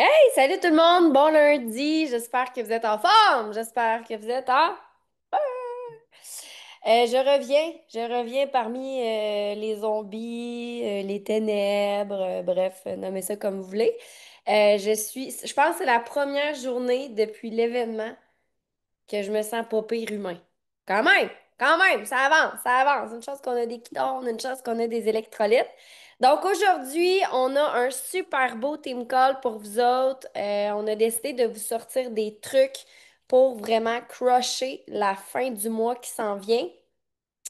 Hey, salut tout le monde, bon lundi, j'espère que vous êtes en forme, j'espère que vous êtes en... je reviens parmi les zombies, les ténèbres, bref, nommez ça comme vous voulez. Je pense que c'est la première journée depuis l'événement que je me sens pas pire humain. Quand même, quand même, ça avance, ça avance. Une chance qu'on a des ketones, une chance qu'on a des électrolytes. Donc aujourd'hui, on a un super beau team call pour vous autres. On a décidé de vous sortir des trucs pour vraiment crusher la fin du mois qui s'en vient.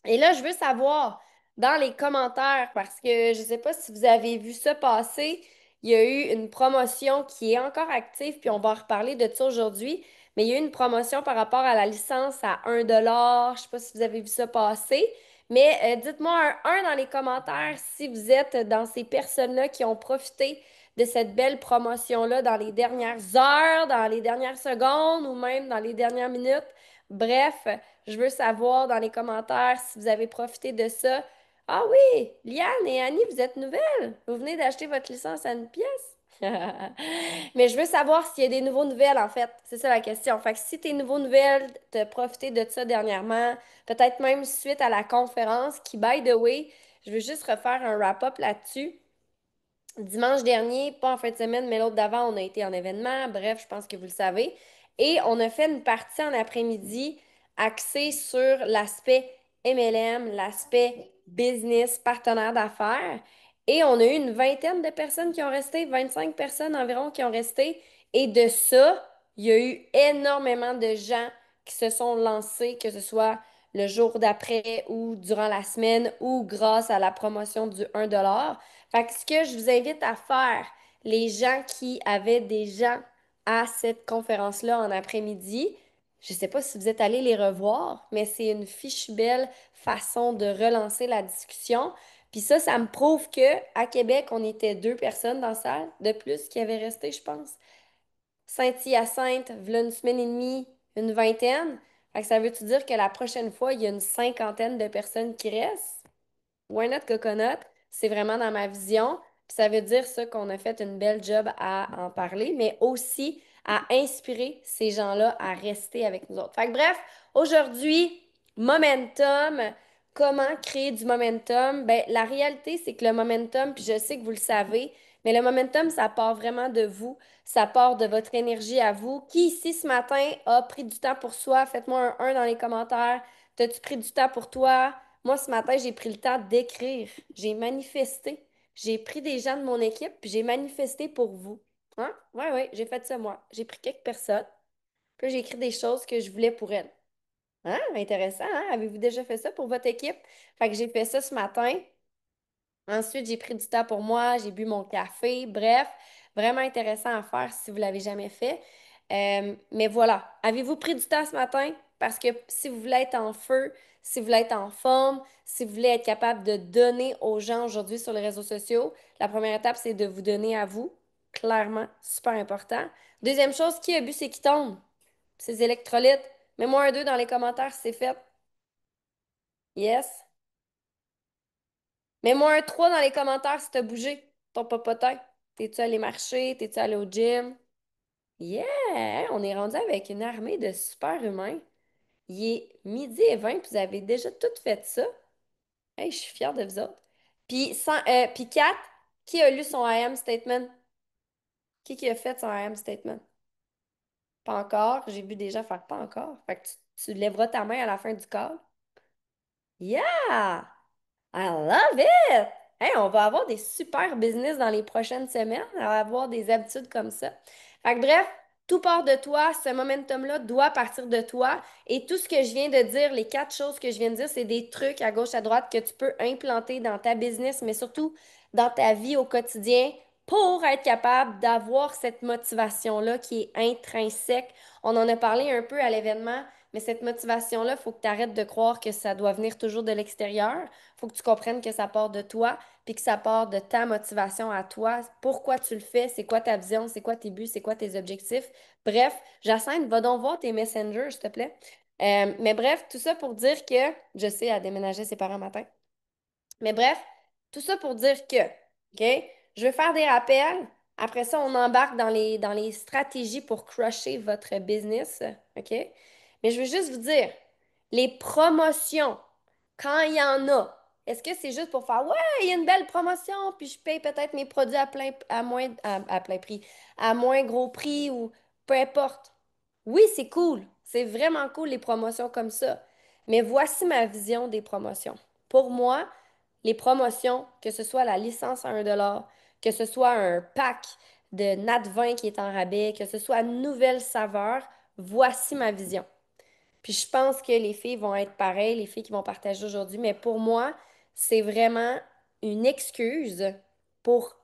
Et là, je veux savoir dans les commentaires, parce que je ne sais pas si vous avez vu ça passer, il y a eu une promotion qui est encore active, puis on va en reparler de ça aujourd'hui, mais il y a eu une promotion par rapport à la licence à 1 $. Je ne sais pas si vous avez vu ça passer, mais dites-moi un dans les commentaires si vous êtes dans ces personnes-là qui ont profité de cette belle promotion-là dans les dernières heures, dans les dernières secondes ou même dans les dernières minutes. Bref. Je veux savoir dans les commentaires si vous avez profité de ça. Ah oui, Liane et Annie, vous êtes nouvelles. Vous venez d'acheter votre licence à une pièce. Mais je veux savoir s'il y a des nouveaux nouvelles, en fait. C'est ça la question. Fait que si tes nouveaux nouvelles, t'as profité de ça dernièrement, peut-être même suite à la conférence, qui, by the way, je veux juste refaire un wrap-up là-dessus. Dimanche dernier, pas en fin de semaine, mais l'autre d'avant, on a été en événement. Bref, je pense que vous le savez. Et on a fait une partie en après-midi axée sur l'aspect MLM, l'aspect business, partenaire d'affaires. Et on a eu une vingtaine de personnes qui ont resté, 25 personnes environ qui ont resté. Et de ça, il y a eu énormément de gens qui se sont lancés, que ce soit le jour d'après ou durant la semaine ou grâce à la promotion du 1 $. Fait que ce que je vous invite à faire, les gens qui avaient des gens à cette conférence-là en après-midi, je ne sais pas si vous êtes allés les revoir, mais c'est une fiche belle façon de relancer la discussion. Puis ça me prouve que à Québec, on était deux personnes dans la salle de plus qui avaient resté, je pense. Saint-Hyacinthe, v'là une semaine et demie, une vingtaine. Fait que ça veut-tu dire que la prochaine fois, il y a une cinquantaine de personnes qui restent? Why not coconut? C'est vraiment dans ma vision. Puis ça veut dire ça qu'on a fait une belle job à en parler, mais aussi à inspirer ces gens-là à rester avec nous autres. Fait que bref, aujourd'hui, momentum. Comment créer du momentum? Ben, la réalité, c'est que le momentum, puis je sais que vous le savez, mais le momentum, ça part vraiment de vous. Ça part de votre énergie à vous. Qui ici ce matin a pris du temps pour soi? Faites-moi un dans les commentaires. T'as-tu pris du temps pour toi? Moi, ce matin, j'ai pris le temps d'écrire. J'ai manifesté. J'ai pris des gens de mon équipe, puis j'ai manifesté pour vous. Hein? Oui, oui, j'ai fait ça, moi. J'ai pris quelques personnes, puis j'ai écrit des choses que je voulais pour elles. Hein? Intéressant, hein? Avez-vous déjà fait ça pour votre équipe? Fait que j'ai fait ça ce matin. Ensuite, j'ai pris du temps pour moi, j'ai bu mon café. Bref, vraiment intéressant à faire si vous ne l'avez jamais fait. Mais voilà, avez-vous pris du temps ce matin? Parce que si vous voulez être en feu, si vous voulez être en forme, si vous voulez être capable de donner aux gens aujourd'hui sur les réseaux sociaux, la première étape, c'est de vous donner à vous. Clairement, super important. Deuxième chose, qui a bu ses ketones? Ces électrolytes? Mets-moi un 2 dans les commentaires si c'est fait. Yes. Mets-moi un 3 dans les commentaires si t'as bougé ton popotin. T'es-tu allé marcher? T'es-tu allé au gym? Yeah! Hein, on est rendu avec une armée de super-humains. Il est 12h20 puis vous avez déjà tout fait ça. Hey, je suis fière de vous autres. Puis 4, qui a lu son I am statement? Qui a fait son I am statement? Pas encore. J'ai vu des gens faire pas encore. Fait que tu lèveras ta main à la fin du call. Yeah! I love it! Hey, on va avoir des super business dans les prochaines semaines. On va avoir des habitudes comme ça. Fait que bref, tout part de toi. Ce momentum-là doit partir de toi. Et tout ce que je viens de dire, les 4 choses que je viens de dire, c'est des trucs à gauche, à droite que tu peux implanter dans ta business, mais surtout dans ta vie au quotidien pour être capable d'avoir cette motivation-là qui est intrinsèque. On en a parlé un peu à l'événement, mais cette motivation-là, il faut que tu arrêtes de croire que ça doit venir toujours de l'extérieur. Faut que tu comprennes que ça part de toi, puis que ça part de ta motivation à toi. Pourquoi tu le fais? C'est quoi ta vision? C'est quoi tes buts? C'est quoi tes objectifs? Bref, Jacinthe, va donc voir tes messengers, s'il te plaît. Mais bref, tout ça pour dire que, je sais, à déménager ses parents matin. Mais bref, tout ça pour dire que, OK, je vais faire des rappels Après ça, on embarque dans les stratégies pour crusher votre business, OK? Mais je veux juste vous dire, les promotions, quand il y en a, est-ce que c'est juste pour faire, ouais, il y a une belle promotion, puis je paye peut-être mes produits à plein prix, à moins gros prix ou peu importe. Oui, c'est cool. C'est vraiment cool les promotions comme ça. Mais voici ma vision des promotions. Pour moi, les promotions, que ce soit la licence à 1 dollar, que ce soit un pack de Nat 20 qui est en rabais, que ce soit une nouvelle saveur, voici ma vision. Puis je pense que les filles vont être pareilles, les filles qui vont partager aujourd'hui, mais pour moi, c'est vraiment une excuse pour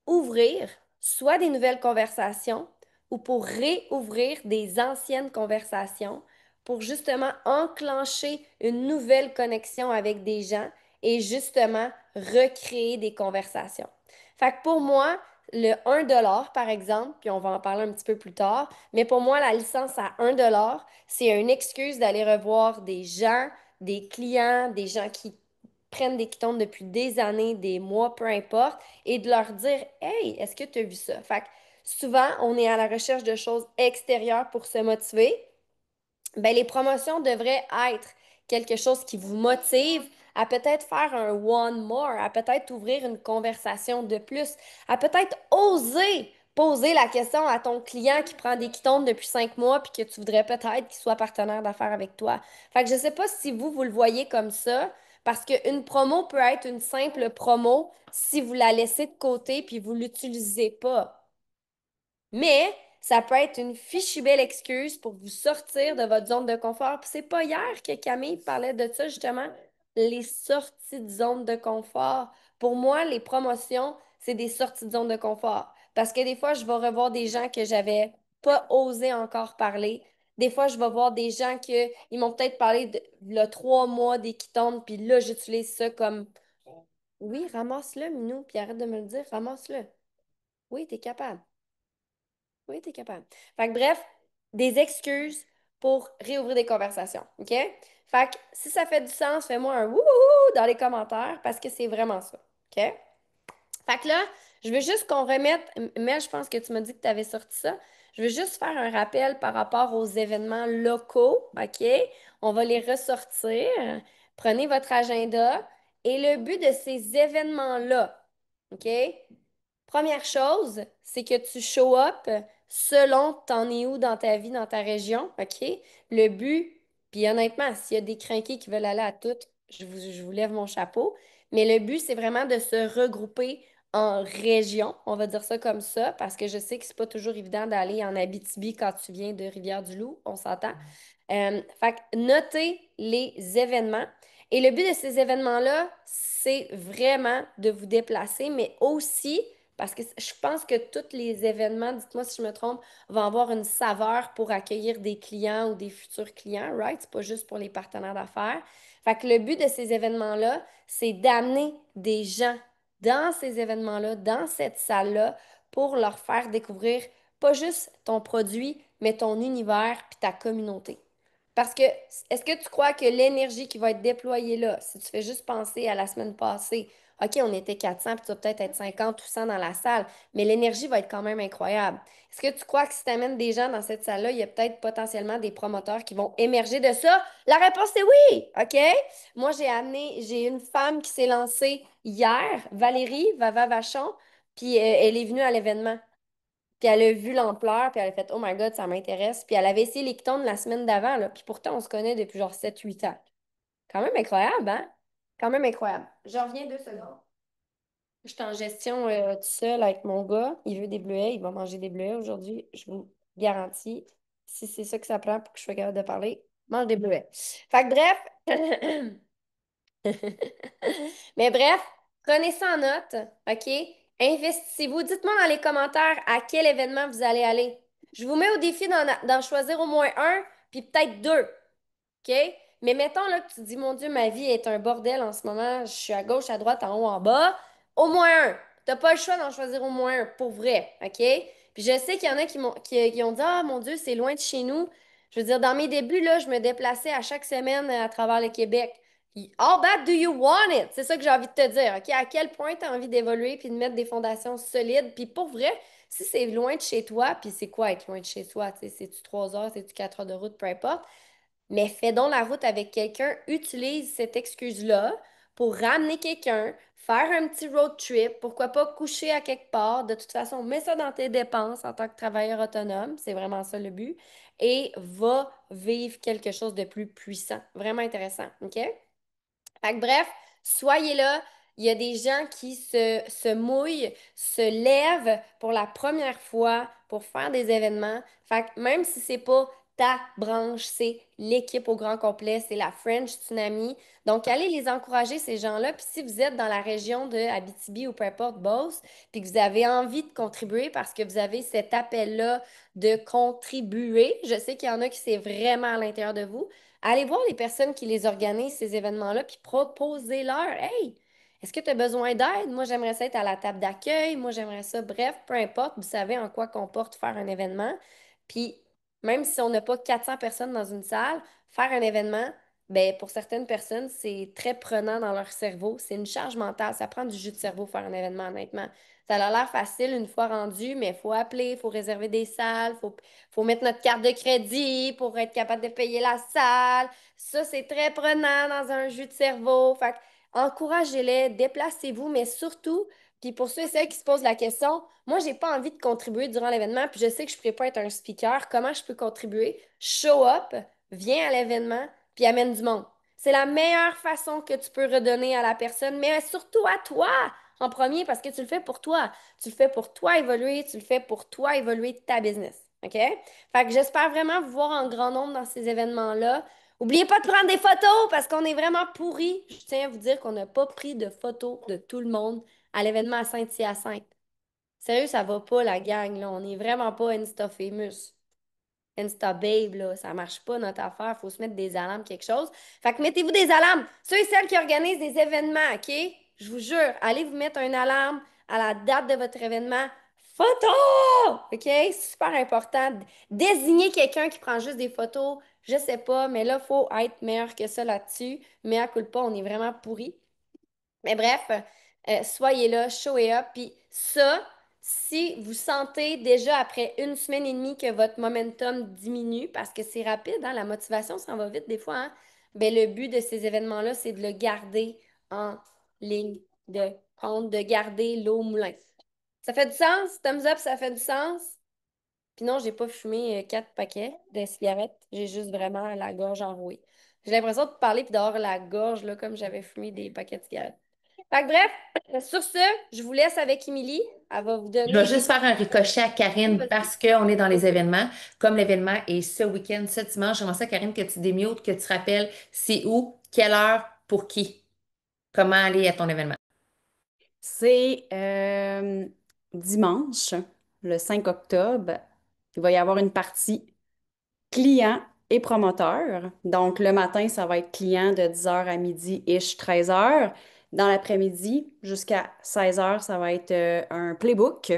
ouvrir soit des nouvelles conversations ou pour réouvrir des anciennes conversations pour justement enclencher une nouvelle connexion avec des gens et justement recréer des conversations. Fait que pour moi, le 1 dollar, par exemple, puis on va en parler un petit peu plus tard, mais pour moi, la licence à 1 dollar, c'est une excuse d'aller revoir des gens, des clients, des gens qui prennent des quittons depuis des années, des mois, peu importe, et de leur dire, Hey, est-ce que tu as vu ça? Fait que souvent, on est à la recherche de choses extérieures pour se motiver. Ben, les promotions devraient être quelque chose qui vous motive à peut-être faire un one more, à peut-être ouvrir une conversation de plus, à peut-être oser poser la question à ton client qui prend des quittances depuis 5 mois puis que tu voudrais peut-être qu'il soit partenaire d'affaires avec toi. Fait que je sais pas si vous le voyez comme ça, parce qu'une promo peut être une simple promo si vous la laissez de côté puis vous l'utilisez pas. Mais ça peut être une fichue belle excuse pour vous sortir de votre zone de confort. Puis c'est pas hier que Camille parlait de ça, justement, les sorties de zone de confort. Pour moi, les promotions, c'est des sorties de zone de confort. Parce que des fois, je vais revoir des gens que j'avais pas osé encore parler. Des fois, je vais voir des gens que ils m'ont peut-être parlé de le 3 mois des quittants, puis là, j'utilise ça comme oui, ramasse-le, Minou, puis arrête de me le dire, ramasse-le. Oui, t'es capable. Oui, t'es capable. Fait que bref, des excuses pour réouvrir des conversations. OK? Fait que si ça fait du sens, fais-moi un wouhou dans les commentaires parce que c'est vraiment ça. OK? Fait que là, je veux juste qu'on remette. Mais je pense que tu m'as dit que tu avais sorti ça. Je veux juste faire un rappel par rapport aux événements locaux. OK? On va les ressortir. Prenez votre agenda. Et le but de ces événements-là, OK? Première chose, c'est que tu show up selon t'en es où dans ta vie, dans ta région, OK? Le but, puis honnêtement, s'il y a des crinqués qui veulent aller à toutes, je vous lève mon chapeau, mais le but, c'est vraiment de se regrouper en région, on va dire ça comme ça, parce que je sais que c'est pas toujours évident d'aller en Abitibi quand tu viens de Rivière-du-Loup, on s'entend. Fait que notez les événements. Et le but de ces événements-là, c'est vraiment de vous déplacer, mais aussi parce que je pense que tous les événements, dites-moi si je me trompe, vont avoir une saveur pour accueillir des clients ou des futurs clients, right? C'est pas juste pour les partenaires d'affaires. Fait que le but de ces événements-là, c'est d'amener des gens dans ces événements-là, dans cette salle-là, pour leur faire découvrir pas juste ton produit, mais ton univers puis ta communauté. Parce que, est-ce que tu crois que l'énergie qui va être déployée là, si tu fais juste penser à la semaine passée, OK, on était 400, puis tu vas peut-être être 50 ou 100 dans la salle, mais l'énergie va être quand même incroyable. Est-ce que tu crois que si tu amènes des gens dans cette salle-là, il y a peut-être potentiellement des promoteurs qui vont émerger de ça? La réponse est oui, OK? Moi, j'ai une femme qui s'est lancée hier, Valérie Vava Vachon, puis elle est venue à l'événement. Puis elle a vu l'ampleur, puis elle a fait Oh my God, ça m'intéresse. Puis elle avait essayé les Ketones la semaine d'avant, là. Puis pourtant, on se connaît depuis genre 7 8 ans. Quand même incroyable, hein? Quand même incroyable. Je reviens 2 secondes. Je suis en gestion tout seul avec mon gars. Il veut des bleuets. Il va manger des bleuets aujourd'hui. Je vous garantis. Si c'est ça que ça prend pour que je sois capable de parler, mange des bleuets. Fait que bref. Mais bref, prenez ça en note, OK? Investissez-vous. Dites-moi dans les commentaires à quel événement vous allez aller. Je vous mets au défi d'en choisir au moins un, puis peut-être deux. OK? Mais mettons là, que tu te dis, mon Dieu, ma vie est un bordel en ce moment, je suis à gauche, à droite, en haut, en bas. Au moins un. T'as pas le choix d'en choisir au moins un, pour vrai. OK? Puis je sais qu'il y en a qui ont dit, ah, mon Dieu, c'est loin de chez nous. Je veux dire, dans mes débuts, là, je me déplaçais à chaque semaine à travers le Québec. How bad do you want it? C'est ça que j'ai envie de te dire, OK? À quel point tu as envie d'évoluer puis de mettre des fondations solides? Puis pour vrai, si c'est loin de chez toi, puis c'est quoi être loin de chez toi? Tu sais, c'est-tu 3 heures, c'est-tu 4 heures de route, peu importe. Mais fais donc la route avec quelqu'un, utilise cette excuse-là pour ramener quelqu'un, faire un petit road trip, pourquoi pas coucher à quelque part. De toute façon, mets ça dans tes dépenses en tant que travailleur autonome, c'est vraiment ça le but, et va vivre quelque chose de plus puissant. Vraiment intéressant, OK? Fait que bref, soyez là. Il y a des gens qui se mouillent, se lèvent pour la première fois pour faire des événements. Fait que même si c'est pas ta branche, c'est l'équipe au grand complet, c'est la French Tsunami. Donc, allez les encourager, ces gens-là. Puis si vous êtes dans la région de Abitibi ou peu importe, Beauce, puis que vous avez envie de contribuer parce que vous avez cet appel-là de contribuer, je sais qu'il y en a qui c'est vraiment à l'intérieur de vous. Allez voir les personnes qui les organisent, ces événements-là, puis proposez-leur, hey, est-ce que tu as besoin d'aide? Moi, j'aimerais ça être à la table d'accueil. Moi, j'aimerais ça. Bref, peu importe, vous savez en quoi comporte faire un événement. Puis, même si on n'a pas 400 personnes dans une salle, faire un événement, ben, pour certaines personnes, c'est très prenant dans leur cerveau. C'est une charge mentale. Ça prend du jus de cerveau faire un événement, honnêtement. Ça a l'air facile une fois rendu, mais il faut appeler, il faut réserver des salles, faut mettre notre carte de crédit pour être capable de payer la salle. Ça, c'est très prenant dans un jus de cerveau. Fait que encouragez-les, déplacez-vous, mais surtout, puis pour ceux et celles qui se posent la question, moi, j'ai pas envie de contribuer durant l'événement, puis je sais que je ne pourrais pas être un speaker. Comment je peux contribuer? Show up, viens à l'événement, puis amène du monde. C'est la meilleure façon que tu peux redonner à la personne, mais surtout à toi en premier parce que tu le fais pour toi. Tu le fais pour toi évoluer, tu le fais pour toi évoluer ta business. OK? Fait que j'espère vraiment vous voir en grand nombre dans ces événements-là. Oubliez pas de prendre des photos parce qu'on est vraiment pourris. Je tiens à vous dire qu'on n'a pas pris de photos de tout le monde à l'événement à Saint-Hyacinthe. Sérieux, ça va pas, la gang, là. On n'est vraiment pas Insta famous. Insta Babe, là, ça marche pas notre affaire. Faut se mettre des alarmes, quelque chose. Fait que mettez-vous des alarmes. Ceux et celles qui organisent des événements, OK? Je vous jure, allez vous mettre une alarme à la date de votre événement. Photo! OK? Super important. Désignez quelqu'un qui prend juste des photos. Je sais pas, mais là, il faut être meilleur que ça là-dessus. Mais à coup de pas, on est vraiment pourri. Mais bref, soyez là, show it up. Puis ça, si vous sentez déjà après une semaine et demie que votre momentum diminue, parce que c'est rapide, hein, la motivation s'en va vite des fois, hein, ben, le but de ces événements-là, c'est de le garder en ligne de compte, de garder l'eau au moulin. Ça fait du sens? Thumbs up, ça fait du sens? Puis non, j'ai pas fumé 4 paquets de cigarettes. J'ai juste vraiment la gorge enrouée. J'ai l'impression de parler puis d'avoir la gorge là, comme j'avais fumé des paquets de cigarettes. Fait que bref, sur ce, je vous laisse avec Émilie. Elle va vous Je vais donner des... juste faire un ricochet à Oui, Karine vas-y. parce qu'on est dans les événements. Comme l'événement est ce week-end, ce dimanche, j'aimerais ça, Karine, que tu démutes, que tu rappelles c'est où, quelle heure, pour qui, comment aller à ton événement. C'est dimanche, le 5 octobre. Il va y avoir une partie client et promoteur. Donc, le matin, ça va être client de 10 heures à midi-ish, 13 heures. Dans l'après-midi, jusqu'à 16 heures, ça va être un playbook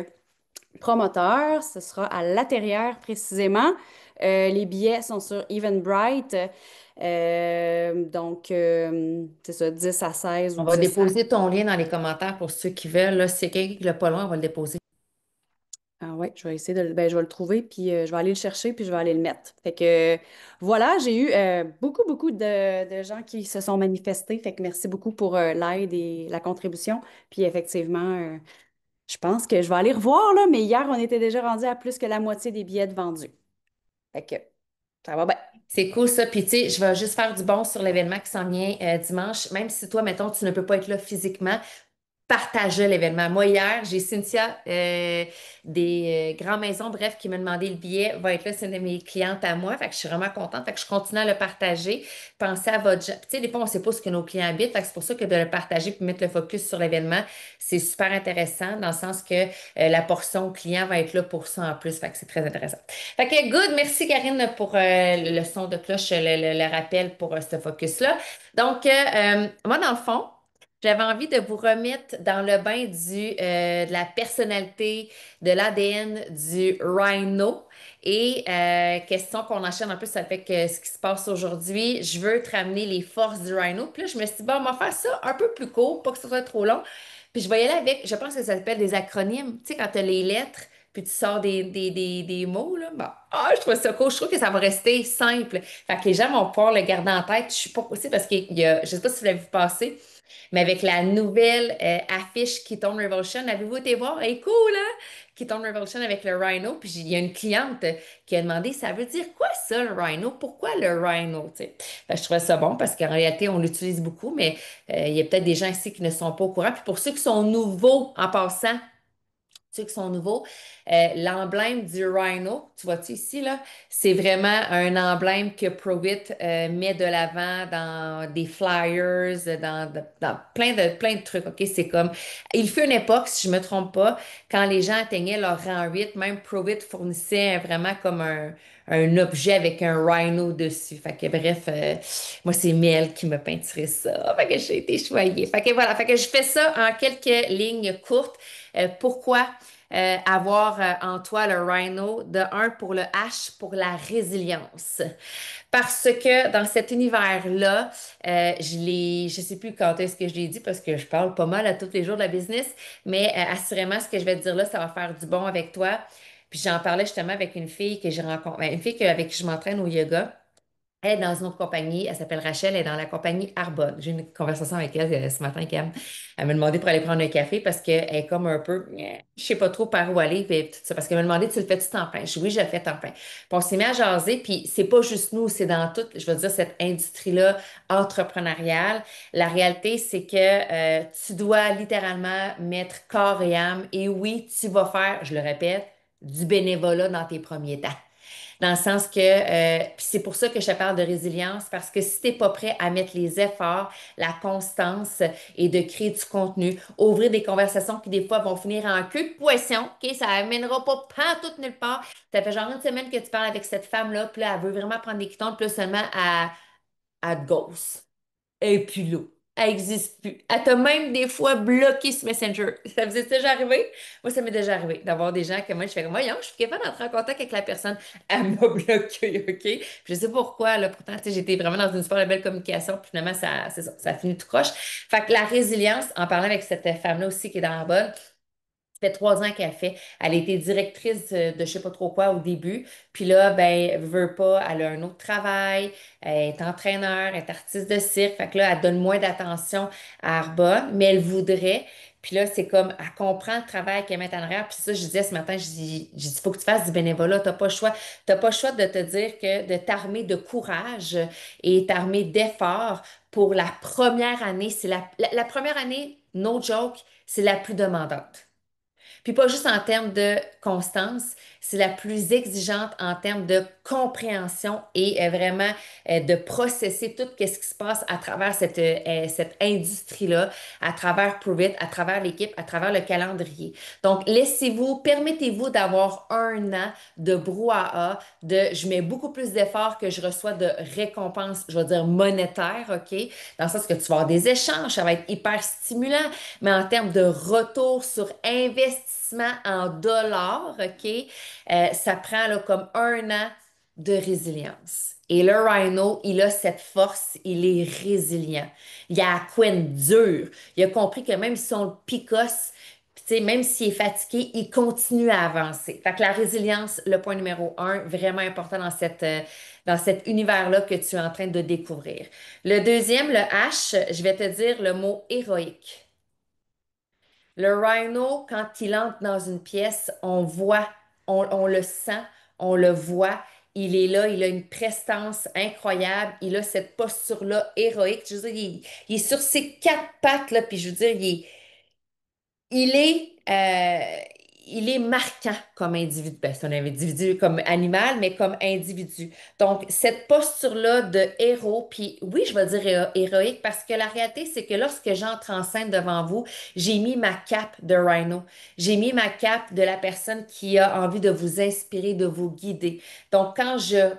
promoteur. Ce sera à l'intérieur précisément. Les billets sont sur Eventbrite. C'est ça, 10 à 16 ou On va 10 à... déposer ton lien dans les commentaires pour ceux qui veulent. Là, si c'est quelqu'un qui l'a pas loin, on va le déposer. Ah ouais, je vais essayer ben, je vais le trouver, puis je vais aller le chercher, puis je vais aller le mettre. Fait que voilà, j'ai eu beaucoup de gens qui se sont manifestés. Fait que merci beaucoup pour l'aide et la contribution. Puis effectivement, je pense que je vais aller revoir, là, mais hier, on était déjà rendu à plus que la moitié des billets de vendus. Fait que ça va bien. C'est cool ça. Puis tu sais, je vais juste faire du bon sur l'événement qui s'en vient dimanche. Même si toi, mettons, tu ne peux pas être là physiquement, partageait l'événement. Moi, hier, j'ai Cynthia des Grands Maisons, bref, qui m'a demandé le billet, va être là, c'est une de mes clientes à moi. Fait que je suis vraiment contente. Fait que je continue à le partager. Pensez à votre... Tu sais, des fois, on ne sait pas ce que nos clients habitent. Fait que c'est pour ça que de le partager puis mettre le focus sur l'événement, c'est super intéressant dans le sens que la portion client va être là pour ça en plus. Fait que c'est très intéressant. Fait que good. Merci, Karine, pour le son de cloche, le rappel pour ce focus-là. Donc, moi, dans le fond, J'avais envie de vous remettre dans le bain de la personnalité, de l'ADN du rhino. Et question qu'on enchaîne un peu ça avec ce qui se passe aujourd'hui. Je veux te ramener les forces du rhino. Puis là, je me suis dit, bon, on va faire ça un peu plus court, pas que ce soit trop long. Puis je vais y aller avec, je pense que ça s'appelle des acronymes. Tu sais, quand tu as les lettres, puis tu sors des mots, là. Bon. Ah, je trouve ça cool. Je trouve que ça va rester simple. Fait que les gens vont pouvoir le garder en tête. Je suis pas aussi parce qu'il y a, je sais pas si vous l'avez vu passer, mais avec la nouvelle affiche Ketone Revolution, avez-vous été voir? Elle est cool, hein? Ketone Revolution avec le Rhino. Puis il y a une cliente qui a demandé, ça veut dire quoi ça, le Rhino? Pourquoi le Rhino? Tu sais? Fait que je trouvais ça bon parce qu'en réalité, on l'utilise beaucoup, mais il y a peut-être des gens ici qui ne sont pas au courant. Puis pour ceux qui sont nouveaux en passant, ceux qui sont nouveaux, l'emblème du Rhino, tu vois-tu ici, là, c'est vraiment un emblème que ProWit met de l'avant dans des flyers, dans plein de trucs, OK? C'est comme, il fut une époque, si je me trompe pas, quand les gens atteignaient leur rang 8, même ProWit fournissait vraiment comme un objet avec un Rhino dessus. Fait que bref, moi, c'est Miel qui m'a peinturé ça. Fait que j'ai été choyée. Fait que voilà, fait que je fais ça en quelques lignes courtes. Pourquoi avoir en toi le rhino? De un, pour le H, pour la résilience. Parce que dans cet univers-là, je sais plus quand est-ce que je l'ai dit parce que je parle pas mal à tous les jours de la business, mais assurément, ce que je vais te dire là, ça va faire du bon avec toi. Puis j'en parlais justement avec une fille que j'ai rencontrée, une fille avec qui je m'entraîne au yoga. Elle est dans une autre compagnie, elle s'appelle Rachel, elle est dans la compagnie Arbonne. J'ai eu une conversation avec elle ce matin, Cam. Elle m'a demandé pour aller prendre un café parce qu'elle est comme un peu, je sais pas trop par où aller, puis tout ça. Parce qu'elle m'a demandé, tu le fais-tu temps plein? Je dis, oui, je le fais temps plein. Puis on s'est mis à jaser, puis c'est pas juste nous, c'est dans toute, je veux dire, cette industrie-là entrepreneuriale. La réalité, c'est que tu dois littéralement mettre corps et âme. Et oui, tu vas faire, je le répète, du bénévolat dans tes premiers temps. Dans le sens que, puis c'est pour ça que je te parle de résilience, parce que si tu n'es pas prêt à mettre les efforts, la constance et de créer du contenu, ouvrir des conversations qui des fois vont finir en queue de poisson, OK? Ça amènera pas pantoute nulle part. Ça fait genre une semaine que tu parles avec cette femme-là, puis là, elle veut vraiment prendre des quittons, puis là, seulement à te ghost. Et puis là, elle n'existe plus. Elle t'a même des fois bloqué ce Messenger. Ça vous est déjà arrivé? Moi, ça m'est déjà arrivé d'avoir des gens que moi, je fais comme, voyons, je suis capable d'entrer en contact avec la personne. Elle m'a bloqué, OK? Puis je sais pas pourquoi, là, pourtant, tu sais, j'étais vraiment dans une super belle communication, puis finalement, c'est ça, ça a fini tout croche. Fait que la résilience, en parlant avec cette femme-là aussi qui est dans la bonne, ça fait 3 ans qu'elle fait. Elle a été directrice de je sais pas trop quoi au début. Puis là, ben, veut pas, elle a un autre travail, elle est entraîneur, elle est artiste de cirque. Fait que là, elle donne moins d'attention à Arbonne, mais elle voudrait. Puis là, c'est comme, elle comprend le travail qu'elle met en arrière. Puis ça, je disais ce matin, j'ai dit, faut que tu fasses du bénévolat. T'as pas le choix. T'as pas le choix de te dire que de t'armer de courage et t'armer d'efforts pour la première année. C'est la première année, no joke, c'est la plus demandante. Puis pas juste en termes de constance, c'est la plus exigeante en termes de compréhension et vraiment de processer tout ce qui se passe à travers cette industrie-là, à travers Pruvit, à travers l'équipe, à travers le calendrier. Donc, permettez-vous d'avoir un an de brouhaha, de je mets beaucoup plus d'efforts que je reçois de récompenses, je vais dire monétaires, OK? Dans le sens que tu vas avoir des échanges, ça va être hyper stimulant, mais en termes de retour sur investissement en dollars, OK, ça prend là, comme un an de résilience. Et le Rhino, il a cette force, il est résilient. Il a la couenne dure. Il a compris que même si on le picosse, puis, tu sais, même s'il est fatigué, il continue à avancer. Fait que la résilience, le point numéro un, vraiment important dans cet univers-là que tu es en train de découvrir. Le deuxième, le H, je vais te dire le mot héroïque. Le rhino, quand il entre dans une pièce, on voit, on le sent, on le voit. Il est là, il a une prestance incroyable, il a cette posture-là héroïque. Je veux dire, il est sur ses 4 pattes, là, puis je veux dire, il est, euh, il est marquant comme individu. Ben, c'est un individu comme animal, mais comme individu. Donc, cette posture-là de héros, puis oui, je vais dire héroïque parce que la réalité, c'est que lorsque j'entre en scène devant vous, j'ai mis ma cape de Rhino. J'ai mis ma cape de la personne qui a envie de vous inspirer, de vous guider. Donc, quand je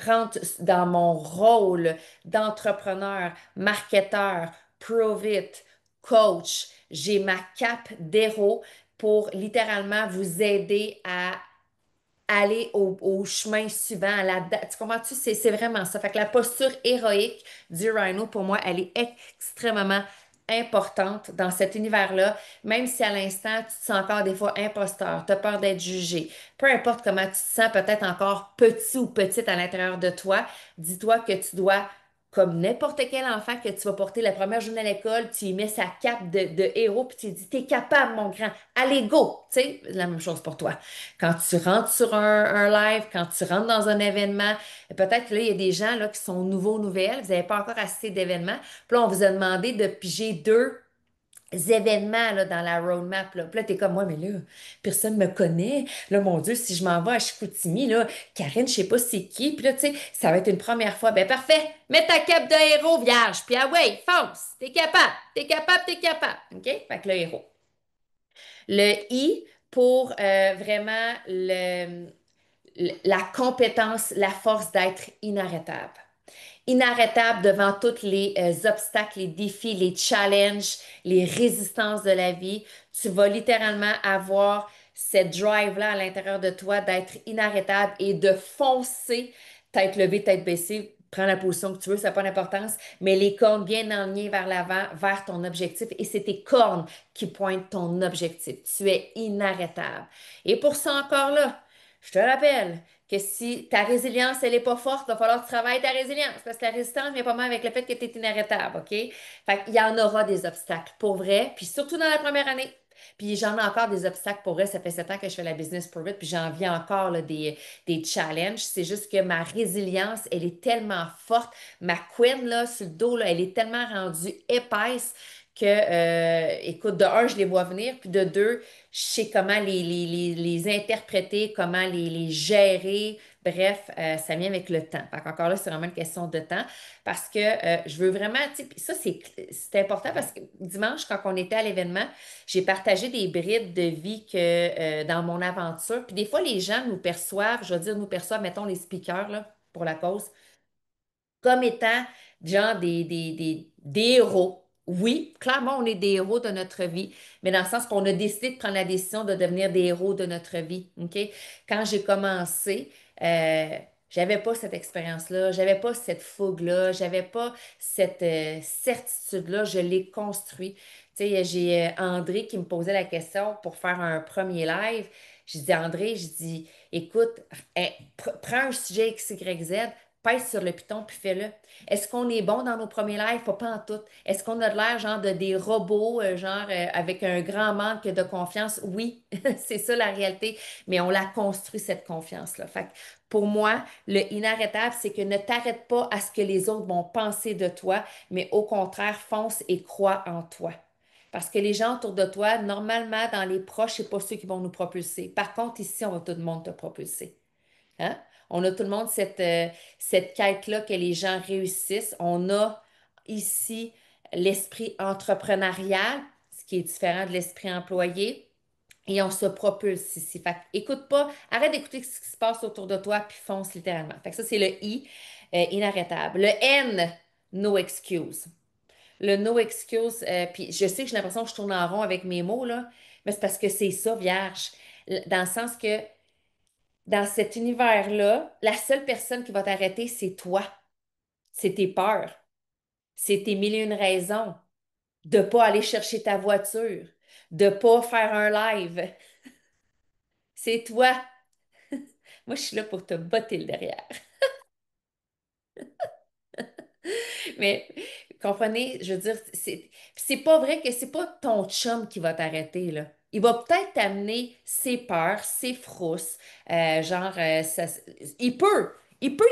rentre dans mon rôle d'entrepreneur, marketeur, Provit, coach, j'ai ma cape d'héros pour littéralement vous aider à aller au chemin suivant, à la date. Tu comprends-tu? C'est vraiment ça. Fait que la posture héroïque du rhino, pour moi, elle est extrêmement importante dans cet univers-là, même si à l'instant, tu te sens encore des fois imposteur, tu as peur d'être jugé. Peu importe comment tu te sens, peut-être encore petit ou petite à l'intérieur de toi, dis-toi que tu dois, comme n'importe quel enfant que tu vas porter la première journée à l'école, tu lui mets sa cape de héros, puis tu lui dis, t'es capable, mon grand, allez, go! Tu sais, la même chose pour toi. Quand tu rentres sur un live, quand tu rentres dans un événement, peut-être que là, il y a des gens là, qui sont nouveaux, nouvelles, vous n'avez pas encore assez d'événements. Puis là, on vous a demandé de piger deux événements là, dans la roadmap. Là. Puis là, t'es comme moi, mais là, personne me connaît. Là, mon Dieu, si je m'en vais à Chicoutimi, là, Karine, je sais pas c'est qui. Puis là, tu sais, ça va être une première fois. Ben parfait, mets ta cape de héros, vierge. Puis ah ouais, fonce. T'es capable, t'es capable, t'es capable. OK? Fait que le héros. Le I pour vraiment la compétence, la force d'être inarrêtable. Inarrêtable devant tous les obstacles, les défis, les challenges, les résistances de la vie. Tu vas littéralement avoir cette drive-là à l'intérieur de toi d'être inarrêtable et de foncer, tête levée, tête baissée. Prends la position que tu veux, ça n'a pas d'importance, mais les cornes bien alignées vers l'avant, vers ton objectif, et c'est tes cornes qui pointent ton objectif. Tu es inarrêtable. Et pour ça encore là, je te rappelle, que si ta résilience, elle n'est pas forte, il va falloir que tu travailles ta résilience parce que la résistance vient pas mal avec le fait que tu es inarrêtable, OK? Fait qu'il y en aura des obstacles pour vrai, puis surtout dans la première année. Puis j'en ai encore des obstacles pour vrai. Ça fait 7 ans que je fais la business pour it, puis j'en vis encore là, des challenges. C'est juste que ma résilience, elle est tellement forte. Ma queen, là, sur le dos, là, elle est tellement rendue épaisse que, écoute, de un, je les vois venir, puis de deux, je sais comment les interpréter, comment les gérer. Bref, ça vient avec le temps. Fait qu'encore là, c'est vraiment une question de temps parce que je veux vraiment, tu sais, puis ça, c'est important parce que dimanche, quand on était à l'événement, j'ai partagé des brides de vie que dans mon aventure. Puis des fois, les gens nous perçoivent, je veux dire, nous perçoivent, mettons, les speakers, là, pour la cause comme étant genre des héros. Oui, clairement, on est des héros de notre vie, mais dans le sens qu'on a décidé de prendre la décision de devenir des héros de notre vie. OK? Quand j'ai commencé, j'avais pas cette expérience-là, j'avais pas cette fougue-là, j'avais pas cette certitude-là. Je l'ai construit. Tu sais, j'ai André qui me posait la question pour faire un premier live. Je dis, André, je dis, écoute, prends un sujet X, Y, Z, pèse sur le piton puis fais-le. Est-ce qu'on est bon dans nos premiers lives? Pas en tout. Est-ce qu'on a de l'air genre de des robots, genre avec un grand manque de confiance? Oui, c'est ça la réalité, mais on la construit cette confiance-là. Fait que pour moi, le inarrêtable, c'est que ne t'arrête pas à ce que les autres vont penser de toi, mais au contraire, fonce et crois en toi. Parce que les gens autour de toi, normalement, dans les proches, c'est pas ceux qui vont nous propulser. Par contre, ici, on va tout le monde te propulser. Hein? On a tout le monde cette quête-là que les gens réussissent. On a ici l'esprit entrepreneurial, ce qui est différent de l'esprit employé, et on se propulse ici. Fait que écoute pas, arrête d'écouter ce qui se passe autour de toi, puis fonce littéralement. Fait que ça, c'est le I, inarrêtable. Le N, no excuse. Le no excuse, puis je sais que j'ai l'impression que je tourne en rond avec mes mots, là, mais c'est parce que c'est ça, vierge. Dans le sens que dans cet univers-là, la seule personne qui va t'arrêter, c'est toi. C'est tes peurs. C'est tes mille et une raisons de pas aller chercher ta voiture, de pas faire un live. C'est toi. Moi, je suis là pour te botter le derrière. Mais comprenez, je veux dire, c'est pas vrai que c'est pas ton chum qui va t'arrêter, là. Il va peut-être t'amener ses peurs, ses frousses, il peut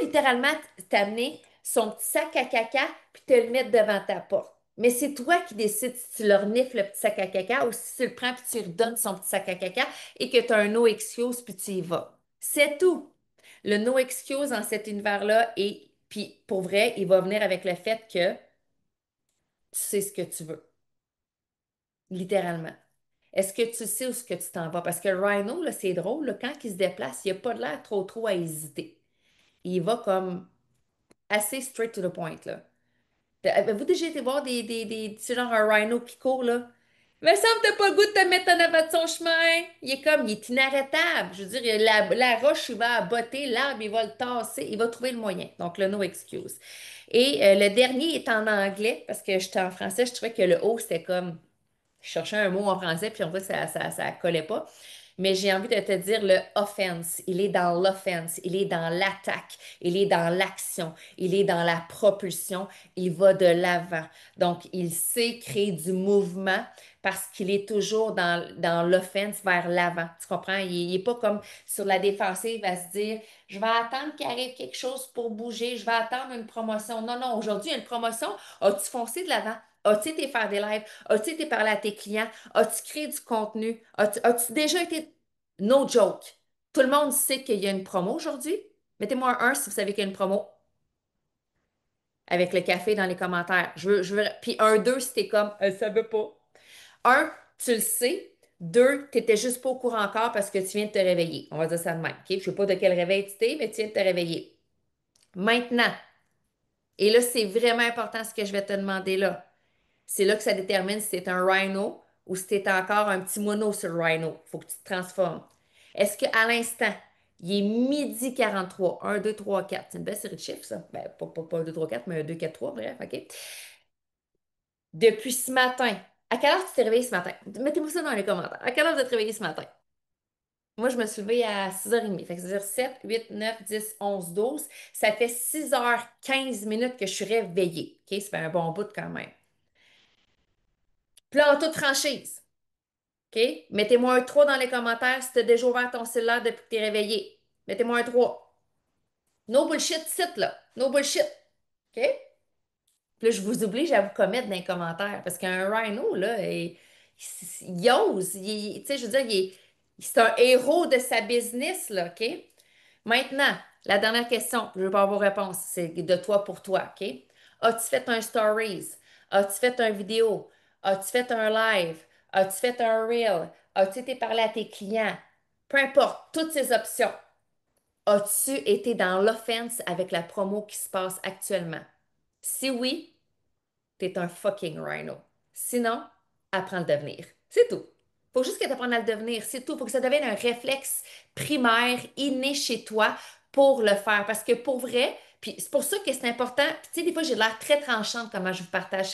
littéralement t'amener son petit sac à caca puis te le mettre devant ta porte. Mais c'est toi qui décides si tu leur renifles le petit sac à caca ou si tu le prends puis tu lui redonnes son petit sac à caca et que tu as un no excuse puis tu y vas. C'est tout. Le no excuse dans cet univers-là et puis pour vrai, il va venir avec le fait que tu sais ce que tu veux, littéralement. Est-ce que tu sais où ce que tu t'en vas? Parce que Rhino, là, c'est drôle, là, quand il se déplace, il n'a pas de l'air trop à hésiter. Il va comme assez straight to the point, là. Avez-vous déjà été voir tu sais, genre un rhino qui court, là? Il me semble que t'as pas le goût de te mettre en avant de son chemin. Il est inarrêtable. Je veux dire, la roche, il va botter, l'arbre, il va le tasser, il va trouver le moyen. Donc, le no excuse. Et le dernier est en anglais, parce que j'étais en français, je trouvais que le O, c'était comme je cherchais un mot en français, puis on voit que ça collait pas. Mais j'ai envie de te dire le offense. Il est dans l'offense, il est dans l'attaque, il est dans l'action, il est dans la propulsion, il va de l'avant. Donc, il sait créer du mouvement parce qu'il est toujours dans l'offense vers l'avant. Tu comprends? Il est pas comme sur la défensive à se dire, je vais attendre qu'il arrive quelque chose pour bouger, je vais attendre une promotion. Non, non, aujourd'hui, il y a une promotion. As-tu foncé de l'avant? As-tu été faire des lives? As-tu été parler à tes clients? As-tu créé du contenu? As-tu déjà été... No joke. Tout le monde sait qu'il y a une promo aujourd'hui. Mettez-moi un si vous savez qu'il y a une promo avec le café dans les commentaires. Puis un 2 si t'es comme, elle savait pas. Un, tu le sais. Deux, t'étais juste pas au courant encore parce que tu viens de te réveiller. On va dire ça de même. OK? Je sais pas de quel réveil tu t'es, mais tu viens de te réveiller. Maintenant, et là, c'est vraiment important ce que je vais te demander là. C'est là que ça détermine si c'est un rhino ou si t'es encore un petit mono sur le rhino. Il faut que tu te transformes. Est-ce qu'à l'instant, il est midi 43, 1, 2, 3, 4. C'est une belle série de chiffres, ça. Ben, pas 1, 2, 3, 4, mais 1, 2, 4, 3, bref, OK. Depuis ce matin, à quelle heure tu t'es réveillé ce matin? Mettez-moi ça dans les commentaires. À quelle heure vous êtes réveillé ce matin? Moi, je me suis levée à 6h30. Fait que c'est-à-dire 7, 8, 9, 10, 11, 12. Ça fait 6h15 que je suis réveillée. OK? Ça fait un bon bout quand même. Puis là, en toute franchise. OK? Mettez-moi un 3 dans les commentaires si tu as déjà ouvert ton cellulaire depuis que tu es réveillé. Mettez-moi un 3. No bullshit site, là. No bullshit. OK? Puis là, je vous oblige à vous commettre dans les commentaires parce qu'un rhino, là, il ose. Tu sais, je veux dire, c'est un héros de sa business, là. OK? Maintenant, la dernière question, je veux pas avoir vos réponses, c'est de toi pour toi, OK? As-tu fait un stories? As-tu fait un vidéo? As-tu fait un live? As-tu fait un reel? As-tu été parler à tes clients? Peu importe, toutes ces options. As-tu été dans l'offense avec la promo qui se passe actuellement? Si oui, t'es un fucking rhino. Sinon, apprends à le devenir. C'est tout. Faut juste que tu apprennes à le devenir. C'est tout. Faut que ça devienne un réflexe primaire, inné chez toi pour le faire. Parce que pour vrai, puis c'est pour ça que c'est important. Puis, tu sais, des fois, j'ai l'air très tranchante comment je vous partage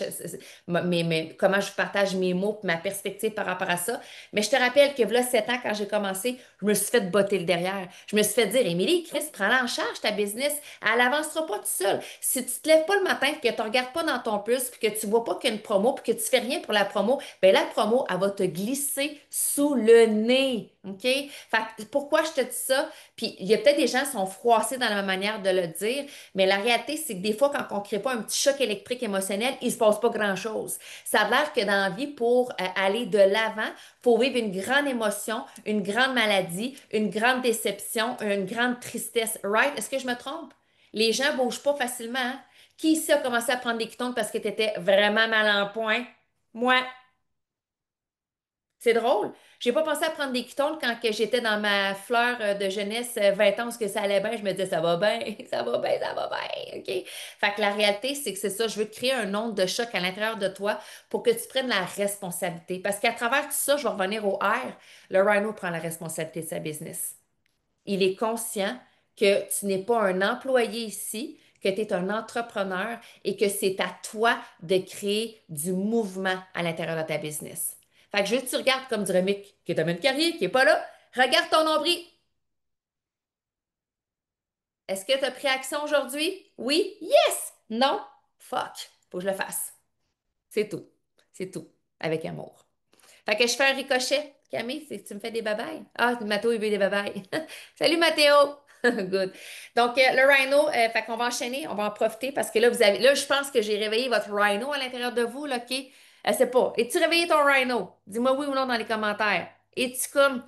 comment je vous partage mes mots puis ma perspective par rapport à ça. Mais je te rappelle que là, 7 ans, quand j'ai commencé, je me suis fait botter le derrière. Je me suis fait dire, Émilie, Chris, prends-la en charge, ta business. Elle avancera pas tout seul. Si tu te lèves pas le matin, puis que tu regardes pas dans ton plus, puis que tu vois pas qu'il y a une promo, puis que tu fais rien pour la promo, ben la promo, elle va te glisser sous le nez. OK? Fait que pourquoi je te dis ça? Puis il y a peut-être des gens qui sont froissés dans la manière de le dire, mais la réalité, c'est que des fois, quand on ne crée pas un petit choc électrique émotionnel, il ne se passe pas grand-chose. Ça a l'air que dans la vie, pour aller de l'avant, il faut vivre une grande émotion, une grande maladie, une grande déception, une grande tristesse. Right? Est-ce que je me trompe? Les gens ne bougent pas facilement, hein? Qui ici a commencé à prendre des ketones parce que tu étais vraiment mal en point? Moi. C'est drôle. J'ai pas pensé à prendre des ketones quand que j'étais dans ma fleur de jeunesse, 20 ans, parce que ça allait bien. Je me disais, ça va bien, ça va bien, ça va bien. OK? Fait que la réalité, c'est que c'est ça. Je veux créer un onde de choc à l'intérieur de toi pour que tu prennes la responsabilité. Parce qu'à travers tout ça, je vais revenir au R. Le Rhino prend la responsabilité de sa business. Il est conscient que tu n'es pas un employé ici, que tu es un entrepreneur et que c'est à toi de créer du mouvement à l'intérieur de ta business. Fait que je veux que tu regardes comme dirait Mick, qui est un carrière, qui n'est pas là. Regarde ton nombril. Est-ce que tu as pris action aujourd'hui? Oui? Yes! Non? Fuck. Faut que je le fasse. C'est tout. C'est tout. Avec amour. Fait que je fais un ricochet. Camille, tu me fais des babayes? Ah, Mathéo, il veut des babayes. Salut Mathéo! Good. Donc, le rhino, fait qu'on va enchaîner, on va en profiter parce que là, là, je pense que j'ai réveillé votre rhino à l'intérieur de vous, là, OK? C'est pas. Es-tu réveillé ton rhino? Dis-moi oui ou non dans les commentaires. Es-tu comme,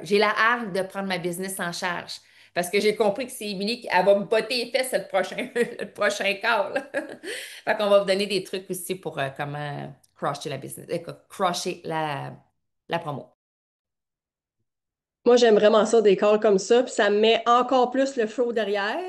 j'ai la hargne de prendre ma business en charge? Parce que j'ai compris que c'est Émilie qui elle va me botter les fesses le prochain, le prochain call. Fait qu'on va vous donner des trucs aussi pour comment crusher la business, crusher la promo. Moi, j'aime vraiment ça, des calls comme ça, puis ça me met encore plus le flow derrière.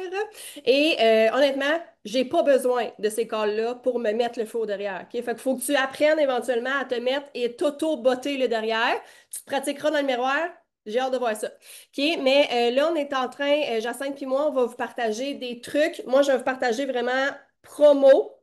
Et honnêtement, j'ai pas besoin de ces calls-là pour me mettre le flow derrière. OK? Fait qu'il faut que tu apprennes éventuellement à te mettre et t'auto-botter le derrière. Tu te pratiqueras dans le miroir. J'ai hâte de voir ça. OK? Mais là, on est en train, Jacinthe puis moi, on va vous partager des trucs. Moi, je vais vous partager vraiment promo.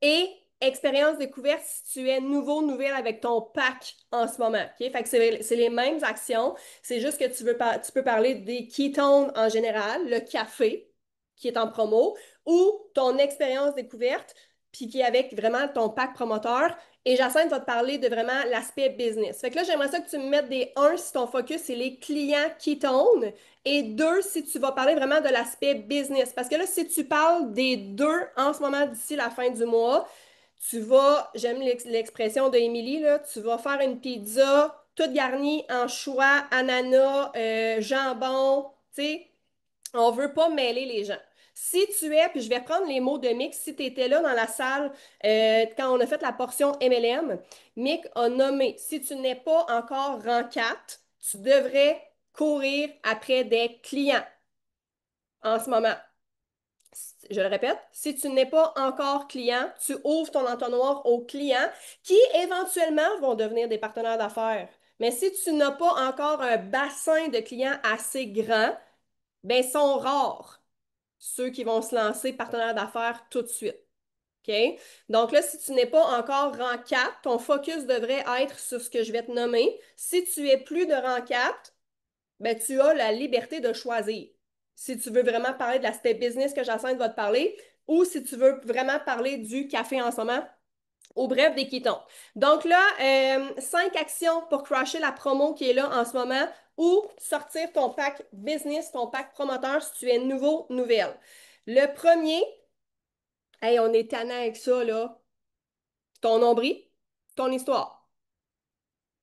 Et expérience découverte si tu es nouveau, nouvelle avec ton pack en ce moment. OK? Fait que c'est les mêmes actions. C'est juste que tu peux parler des ketones en général, le café qui est en promo, ou ton expérience découverte, puis qui est avec vraiment ton pack promoteur. Et Jacinthe va te parler de vraiment l'aspect business. Fait que là, j'aimerais ça que tu me mettes des 1 si ton focus, c'est les clients ketones, et 2 si tu vas parler vraiment de l'aspect business. Parce que là, si tu parles des deux en ce moment d'ici la fin du mois, j'aime l'expression de Émilie, là, tu vas faire une pizza toute garnie en choix, ananas, jambon, tu sais, on veut pas mêler les gens. Si tu es, puis je vais reprendre les mots de Mick, si tu étais là dans la salle quand on a fait la portion MLM, Mick a nommé, si tu n'es pas encore rang 4, tu devrais courir après des clients en ce moment. Je le répète, si tu n'es pas encore client, tu ouvres ton entonnoir aux clients qui éventuellement vont devenir des partenaires d'affaires. Mais si tu n'as pas encore un bassin de clients assez grand, ben, ils sont rares ceux qui vont se lancer partenaires d'affaires tout de suite. OK? Donc là, si tu n'es pas encore rang 4, ton focus devrait être sur ce que je vais te nommer. Si tu es plus de rang 4, ben, tu as la liberté de choisir. Si tu veux vraiment parler de l'aspect business que Jacinthe va te parler, ou si tu veux vraiment parler du café en ce moment, ou bref, des quittons. Donc là, 5 actions pour crasher la promo qui est là en ce moment, ou sortir ton pack business, ton pack promoteur si tu es nouveau, nouvelle. Le premier, hey, on est tannant avec ça, là. Ton nombril, ton histoire.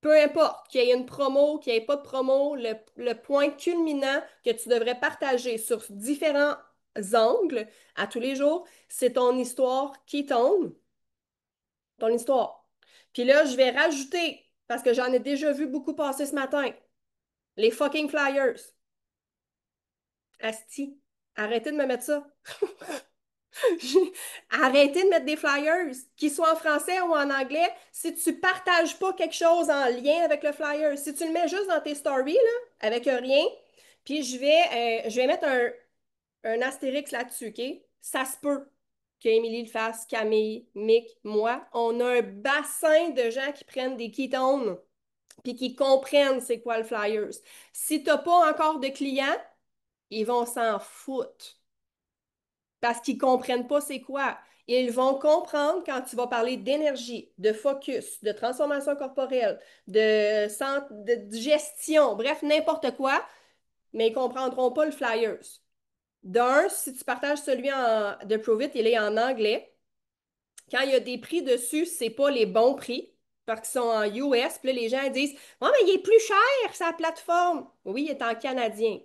Peu importe qu'il y ait une promo, qu'il n'y ait pas de promo, le point culminant que tu devrais partager sur différents angles à tous les jours, c'est ton histoire qui tombe, ton histoire. Puis là, je vais rajouter, parce que j'en ai déjà vu beaucoup passer ce matin, les fucking flyers. Asti, arrêtez de me mettre ça. Arrêtez de mettre des flyers, qu'ils soient en français ou en anglais. Si tu ne partages pas quelque chose en lien avec le flyer, si tu le mets juste dans tes stories, là, avec rien, puis je vais mettre un astérix là-dessus, OK? Ça se peut qu'Émilie le fasse, Camille, Mick, moi. On a un bassin de gens qui prennent des ketones puis qui comprennent c'est quoi le flyers. Si tu n'as pas encore de clients, ils vont s'en foutre parce qu'ils ne comprennent pas c'est quoi. Ils vont comprendre quand tu vas parler d'énergie, de focus, de transformation corporelle, de gestion, bref, n'importe quoi, mais ils ne comprendront pas le flyers. D'un, si tu partages celui de Prove It, il est en anglais. Quand il y a des prix dessus, c'est pas les bons prix parce qu'ils sont en US. Puis là, les gens disent oh, mais il est plus cher, sa plateforme. Oui, il est en canadien.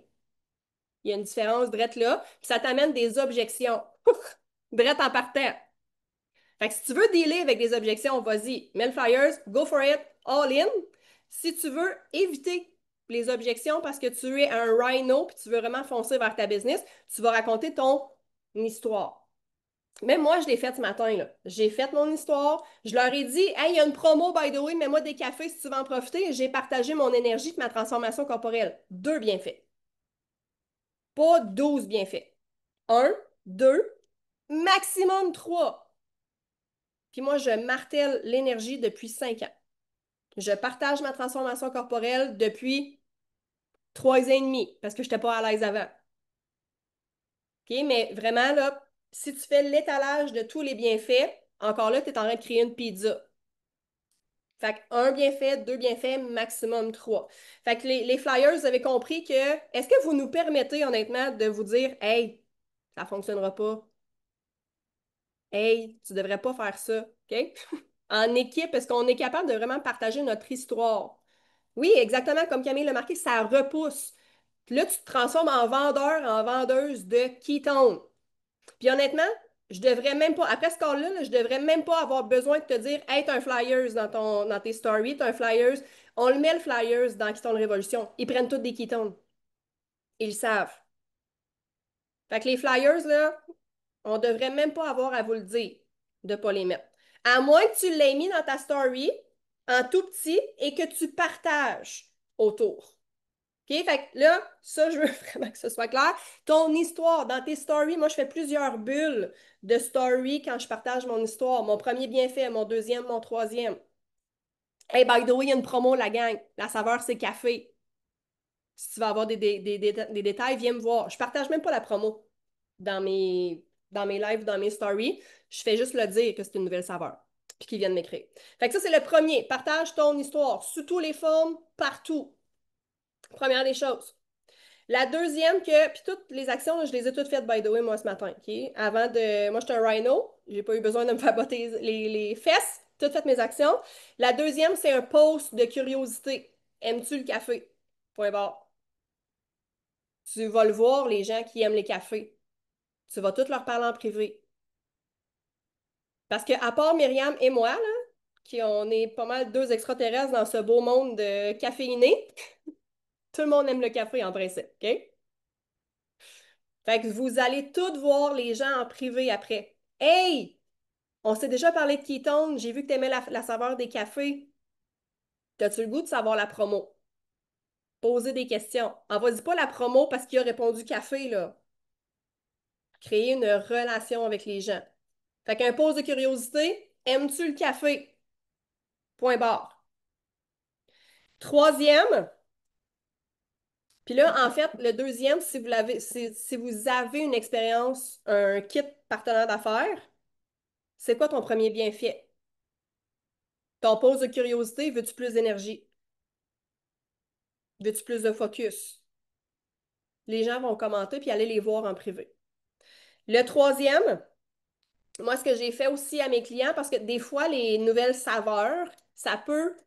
Il y a une différence drette là. Puis ça t'amène des objections. Drette en partant. Fait que si tu veux dealer avec des objections, vas-y, mets le flyers, go for it, all in. Si tu veux éviter les objections parce que tu es un rhino puis tu veux vraiment foncer vers ta business, tu vas raconter ton histoire. Même moi, je l'ai faite ce matin, là. J'ai fait mon histoire. Je leur ai dit, hey, il y a une promo, by the way, mets-moi des cafés si tu veux en profiter. J'ai partagé mon énergie et ma transformation corporelle. 2 bienfaits. Pas 12 bienfaits. Un, deux, maximum 3. Puis moi, je martèle l'énergie depuis 5 ans. Je partage ma transformation corporelle depuis 3 ans et demi parce que je n'étais pas à l'aise avant. OK? Mais vraiment, là, si tu fais l'étalage de tous les bienfaits, encore là, tu es en train de créer une pizza. Fait que 1 bienfait, 2 bienfaits, maximum 3. Fait que les flyers, vous avez compris que, est-ce que vous nous permettez honnêtement de vous dire, hey, ça ne fonctionnera pas. Hey, tu ne devrais pas faire ça. OK? En équipe, est-ce qu'on est capable de vraiment partager notre histoire? Oui, exactement comme Camille l'a marqué, ça repousse. Puis là, tu te transformes en vendeur, en vendeuse de ketones. Puis honnêtement, je devrais même pas, après ce call-là, je devrais même pas avoir besoin de te dire, hey, t'as un flyers dans tes stories, t'as un flyers, On le met le flyers dans Ketone Révolution. Ils prennent tous des ketones. Ils le savent. Fait que les flyers, là, on devrait même pas avoir à vous le dire de pas les mettre. À moins que tu l'aies mis dans ta story en tout petit et que tu partages autour. OK? Fait que là, ça, je veux vraiment que ce soit clair. Ton histoire, dans tes stories, moi, je fais plusieurs bulles de story quand je partage mon histoire. Mon premier bienfait, mon deuxième, mon troisième. Hey, by the way, il y a une promo, la gang. La saveur, c'est café. Si tu veux avoir des détails, viens me voir. Je partage même pas la promo dans dans mes lives, dans mes stories. Je fais juste le dire que c'est une nouvelle saveur, puis qu'ils viennent m'écrire. Fait que ça, c'est le premier. Partage ton histoire sous toutes les formes, partout. Première des choses. La deuxième, puis toutes les actions, là, je les ai toutes faites, by the way, moi, ce matin. OK? Avant de. Moi, j'étais un rhino. J'ai pas eu besoin de me faire botter les fesses. Toutes faites mes actions. La deuxième, c'est un post de curiosité. Aimes-tu le café? Point barre. Tu vas le voir, les gens qui aiment les cafés. Tu vas tous leur parler en privé. Parce que à part Myriam et moi, là, qui on est pas mal deux extraterrestres dans ce beau monde de caféiné, tout le monde aime le café en principe, OK? Fait que vous allez tous voir les gens en privé après. Hey! On s'est déjà parlé de ketone, j'ai vu que tu aimais la saveur des cafés. T'as-tu le goût de savoir la promo? Poser des questions. Envoie-y pas la promo parce qu'il a répondu café, là. Créer une relation avec les gens. Fait qu'un pose de curiosité, aimes-tu le café? Point barre. Troisième, puis là, en fait, le deuxième, si vous avez une expérience, un kit partenaire d'affaires, c'est quoi ton premier bienfait? Ton pose de curiosité, veux-tu plus d'énergie? Veux-tu plus de focus? Les gens vont commenter puis aller les voir en privé. Le troisième, moi, ce que j'ai fait aussi à mes clients, parce que des fois, les nouvelles saveurs, ça peut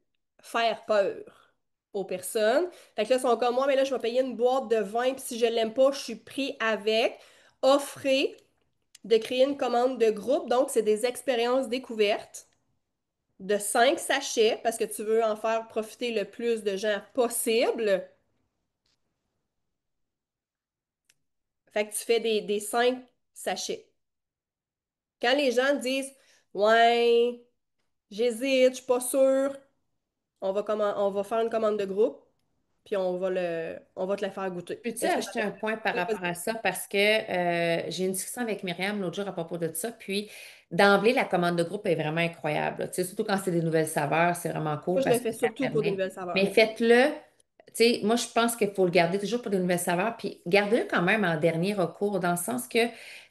faire peur aux personnes. Fait que là, ils sont comme moi, mais là, je vais payer une boîte de vin, puis si je l'aime pas, je suis pris avec. Offrez de créer une commande de groupe. Donc, c'est des expériences découvertes de 5 sachets, parce que tu veux en faire profiter le plus de gens possible. Fait que tu fais des 5 sachets. Quand les gens disent, ouais, j'hésite, je suis pas sûre, on va faire une commande de groupe, puis on va te la faire goûter. Peux-tu Est-ce que ça ajouter un point par Oui, rapport à vas-y. ça? Parce que j'ai une discussion avec Myriam l'autre jour à propos de ça. Puis, d'emblée, la commande de groupe est vraiment incroyable, là. Tu sais, surtout quand c'est des nouvelles saveurs, c'est vraiment cool Moi, je le parce fais que ça surtout pour des permet. nouvelles saveurs. Mais faites-le. Tu sais, moi, je pense qu'il faut le garder toujours pour des nouvelles saveurs. Puis, gardez-le quand même en dernier recours, dans le sens que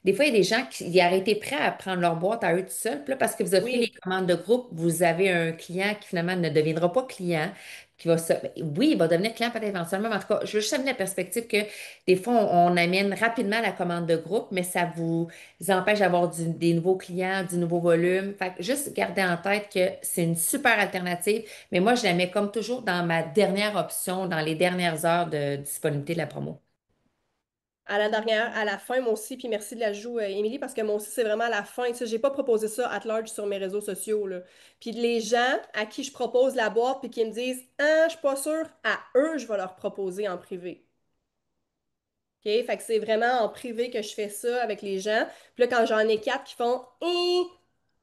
des fois, il y a des gens qui auraient été prêts à prendre leur boîte à eux tout seuls. Puis là, parce que vous offrez les Oui, commandes de groupe, vous avez un client qui finalement ne deviendra pas client. Qui va se... Oui, il va devenir client peut-être éventuellement, mais en tout cas, je veux juste amener la perspective que des fois, on amène rapidement la commande de groupe, mais ça vous empêche d'avoir des nouveaux clients, du nouveau volume. Fait que juste garder en tête que c'est une super alternative, mais moi, je la mets comme toujours dans ma dernière option, dans les dernières heures de disponibilité de la promo. à la dernière, à la fin, moi aussi, puis merci de l'ajout, Émilie, parce que moi aussi, c'est vraiment à la fin. Tu sais, j'ai pas proposé ça at large sur mes réseaux sociaux, là. Puis les gens à qui je propose la boîte, puis qui me disent, ah, je suis pas sûre, à eux, je vais leur proposer en privé. OK? Fait que c'est vraiment en privé que je fais ça avec les gens. Puis là, quand j'en ai 4 qui font,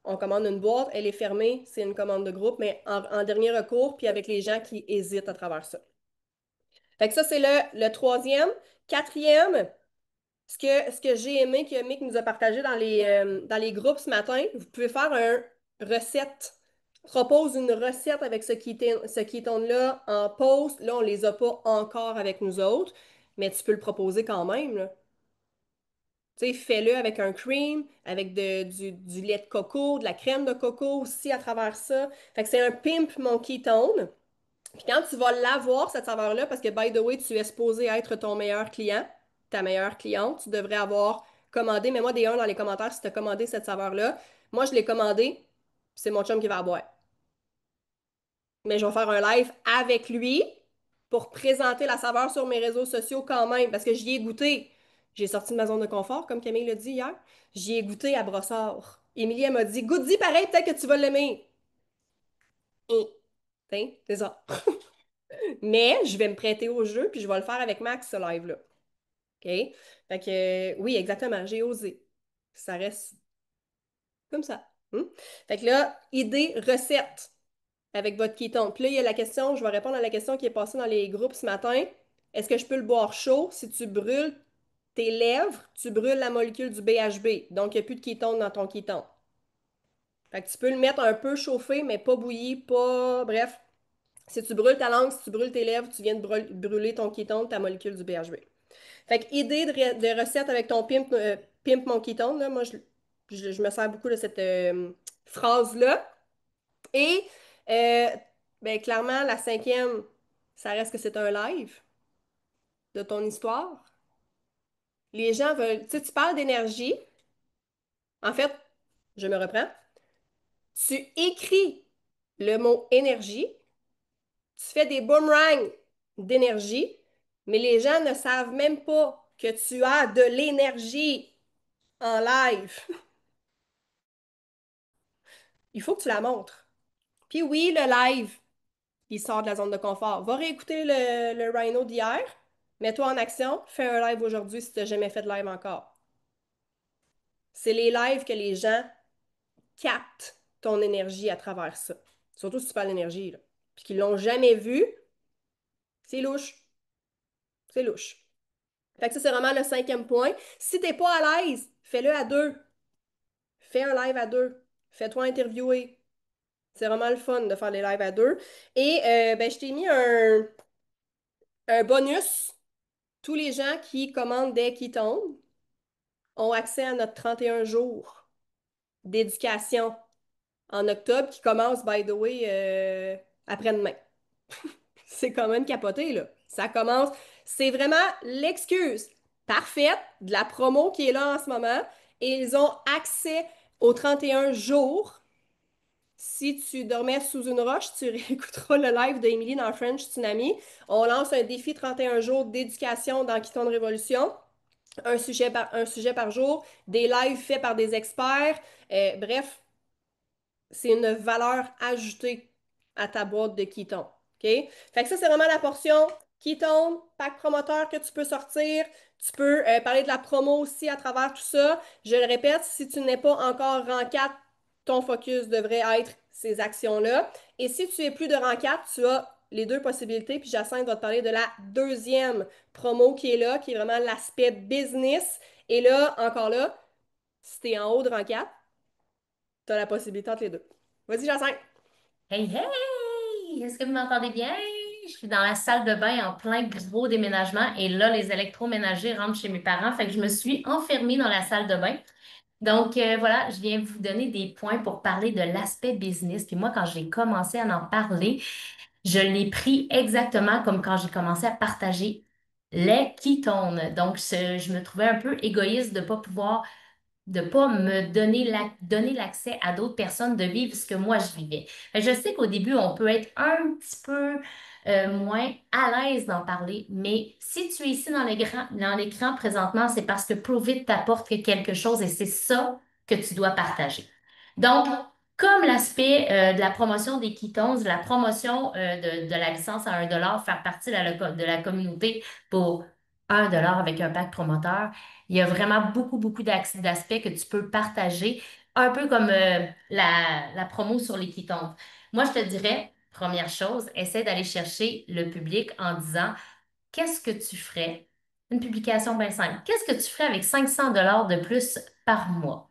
on commande une boîte, elle est fermée, c'est une commande de groupe, mais en dernier recours, puis avec les gens qui hésitent à travers ça. Fait que ça, c'est le troisième. Quatrième, ce que j'ai aimé que Mick nous a partagé dans les groupes ce matin, vous pouvez faire un recette. Propose une recette avec ce ketone-là en post. Là, on les a pas encore avec nous autres, mais tu peux le proposer quand même, là. Tu sais, fais-le avec un cream, avec du lait de coco, de la crème de coco aussi à travers ça. Fait que c'est un pimp mon ketone. Puis quand tu vas l'avoir, cette saveur-là, parce que, by the way, tu es supposé être ton meilleur client, ta meilleure cliente, tu devrais avoir commandé, mets-moi des 1 dans les commentaires si tu as commandé cette saveur-là. Moi, je l'ai commandé, puis c'est mon chum qui va la boire. Mais je vais faire un live avec lui pour présenter la saveur sur mes réseaux sociaux quand même, parce que j'y ai goûté. J'ai sorti de ma zone de confort, comme Camille l'a dit hier. J'y ai goûté à Brossard. Émilie, elle m'a dit, goûte-y pareil, peut-être que tu vas l'aimer. T'sais, c'est ça. Mais je vais me prêter au jeu, puis je vais le faire avec Max, ce live-là. OK? Fait que, oui, exactement, j'ai osé. Ça reste comme ça. Fait que là, idée, recette avec votre kéton. Puis là, il y a la question, je vais répondre à la question qui est passée dans les groupes ce matin. Est-ce que je peux le boire chaud? Si tu brûles tes lèvres, tu brûles la molécule du BHB. Donc, il n'y a plus de kétone dans ton kéton. Fait que tu peux le mettre un peu chauffé, mais pas bouilli, pas... Bref, si tu brûles ta langue, si tu brûles tes lèvres, tu viens de brûler ton kétone, ta molécule du BHB. Fait que idée de recette avec ton pimp mon kétone, là, moi, je me sers beaucoup de cette phrase-là. Et, euh, ben, clairement, la cinquième, ça reste que c'est un live de ton histoire. Les gens veulent... Tu sais, tu parles d'énergie. En fait, je me reprends. Tu écris le mot énergie, tu fais des boomerangs d'énergie, mais les gens ne savent même pas que tu as de l'énergie en live. Il faut que tu la montres. Puis oui, le live, il sort de la zone de confort. Va réécouter le Rhino d'hier, mets-toi en action, fais un live aujourd'hui si tu n'as jamais fait de live encore. C'est les lives que les gens captent ton énergie à travers ça. Surtout si tu parles d'énergie, là. Puis qu'ils l'ont jamais vu, c'est louche. C'est louche. Fait que ça, c'est vraiment le cinquième point. Si t'es pas à l'aise, fais-le à deux. Fais un live à deux. Fais-toi interviewer. C'est vraiment le fun de faire les lives à deux. Et ben, je t'ai mis un bonus. Tous les gens qui commandent dès qu'ils tombent ont accès à notre 31 jours d'éducation en octobre qui commence, by the way, après-demain. C'est quand même capoté, là. Ça commence. C'est vraiment l'excuse parfaite de la promo qui est là en ce moment. Et ils ont accès aux 31 jours. Si tu dormais sous une roche, tu réécouteras le live d'Emily dans French Tsunami. On lance un défi 31 jours d'éducation dans Kiton de Révolution. Un sujet par jour, des lives faits par des experts. Bref, c'est une valeur ajoutée à ta boîte de Keton. OK? Fait que ça, c'est vraiment la portion Keton, pack promoteur que tu peux sortir. Tu peux parler de la promo aussi à travers tout ça. Je le répète, si tu n'es pas encore rang 4, ton focus devrait être ces actions-là. Et si tu es plus de rang 4, tu as les deux possibilités. Puis Jacinthe va te parler de la deuxième promo qui est là, qui est vraiment l'aspect business. Et là, encore là, si tu es en haut de rang 4, tu as la possibilité entre les deux. Vas-y, Jacinthe. Hey, hey! Est-ce que vous m'entendez bien? Je suis dans la salle de bain en plein gros déménagement et là, les électroménagers rentrent chez mes parents. Fait que je me suis enfermée dans la salle de bain. Donc, voilà, je viens vous donner des points pour parler de l'aspect business. Puis moi, quand j'ai commencé à en parler, je l'ai pris exactement comme quand j'ai commencé à partager les ketones. Donc, je me trouvais un peu égoïste de ne pas pouvoir de pas me donner l'accès à d'autres personnes de vivre ce que moi je vivais. Fait que je sais qu'au début, on peut être un petit peu moins à l'aise d'en parler, mais si tu es ici dans l'écran présentement, c'est parce que Prove It t'apporte quelque chose et c'est ça que tu dois partager. Donc, comme l'aspect de la promotion des ketones, de la promotion de la licence à 1 dollar, faire partie de la communauté pour 1 dollar avec un pack promoteur, il y a vraiment beaucoup, beaucoup d'aspects que tu peux partager, un peu comme la promo sur les ketones. Moi, je te dirais, première chose, essaie d'aller chercher le public en disant, qu'est-ce que tu ferais? Une publication bien simple. Qu'est-ce que tu ferais avec 500 dollars de plus par mois?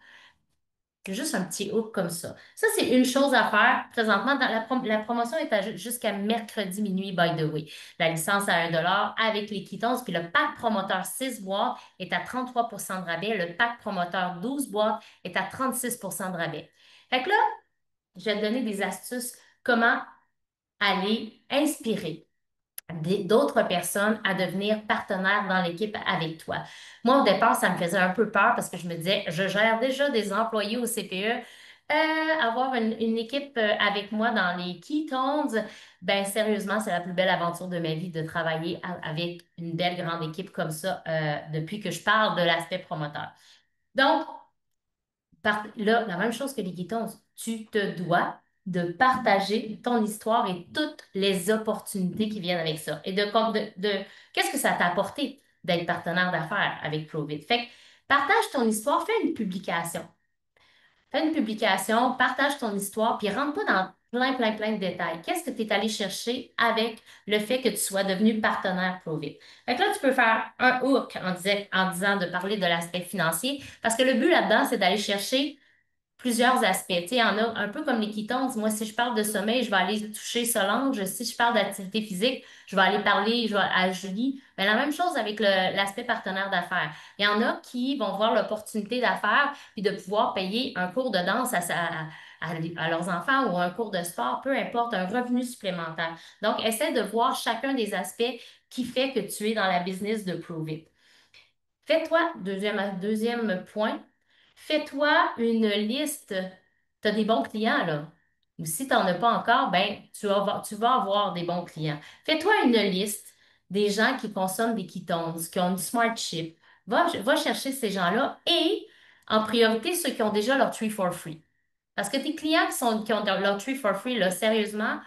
Juste un petit hook comme ça. Ça, c'est une chose à faire. Présentement, la promotion est jusqu'à mercredi minuit, by the way. La licence à 1 dollar avec les quittance. Puis le pack promoteur 6 boîtes est à 33 de rabais. Le pack promoteur 12 boîtes est à 36 de rabais. Fait que là, je vais te donner des astuces comment aller inspirer d'autres personnes à devenir partenaires dans l'équipe avec toi. Moi, au départ, ça me faisait un peu peur parce que je me disais, je gère déjà des employés au CPE. Avoir une équipe avec moi dans les Keytones, ben sérieusement, c'est la plus belle aventure de ma vie de travailler avec une belle grande équipe comme ça depuis que je parle de l'aspect promoteur. Donc, là, la même chose que les Keytones, tu te dois de partager ton histoire et toutes les opportunités qui viennent avec ça. Et qu'est-ce que ça t'a apporté d'être partenaire d'affaires avec Provit? Fait que partage ton histoire, fais une publication. Fais une publication, partage ton histoire, puis rentre pas dans plein de détails. Qu'est-ce que tu es allé chercher avec le fait que tu sois devenu partenaire Provit? Fait que là, tu peux faire un hook en disant de parler de l'aspect financier, parce que le but là-dedans, c'est d'aller chercher plusieurs aspects. Tu sais, il y en a un peu comme les ketones. Moi, si je parle de sommeil, je vais aller toucher Solange. Si je parle d'activité physique, je vais aller parler à Julie. Mais la même chose avec l'aspect partenaire d'affaires. Il y en a qui vont voir l'opportunité d'affaires puis de pouvoir payer un cours de danse à leurs enfants ou un cours de sport, peu importe, un revenu supplémentaire. Donc, essaie de voir chacun des aspects qui fait que tu es dans la business de Prove It. Fais-toi, deuxième point, fais-toi une liste. Tu as des bons clients, là. Ou si tu n'en as pas encore, ben, tu vas avoir des bons clients. Fais-toi une liste des gens qui consomment des ketones, qui ont une Smart Chip. Va chercher ces gens-là et en priorité ceux qui ont déjà leur Tree for Free. Parce que tes clients qui ont leur Tree for Free, là, sérieusement,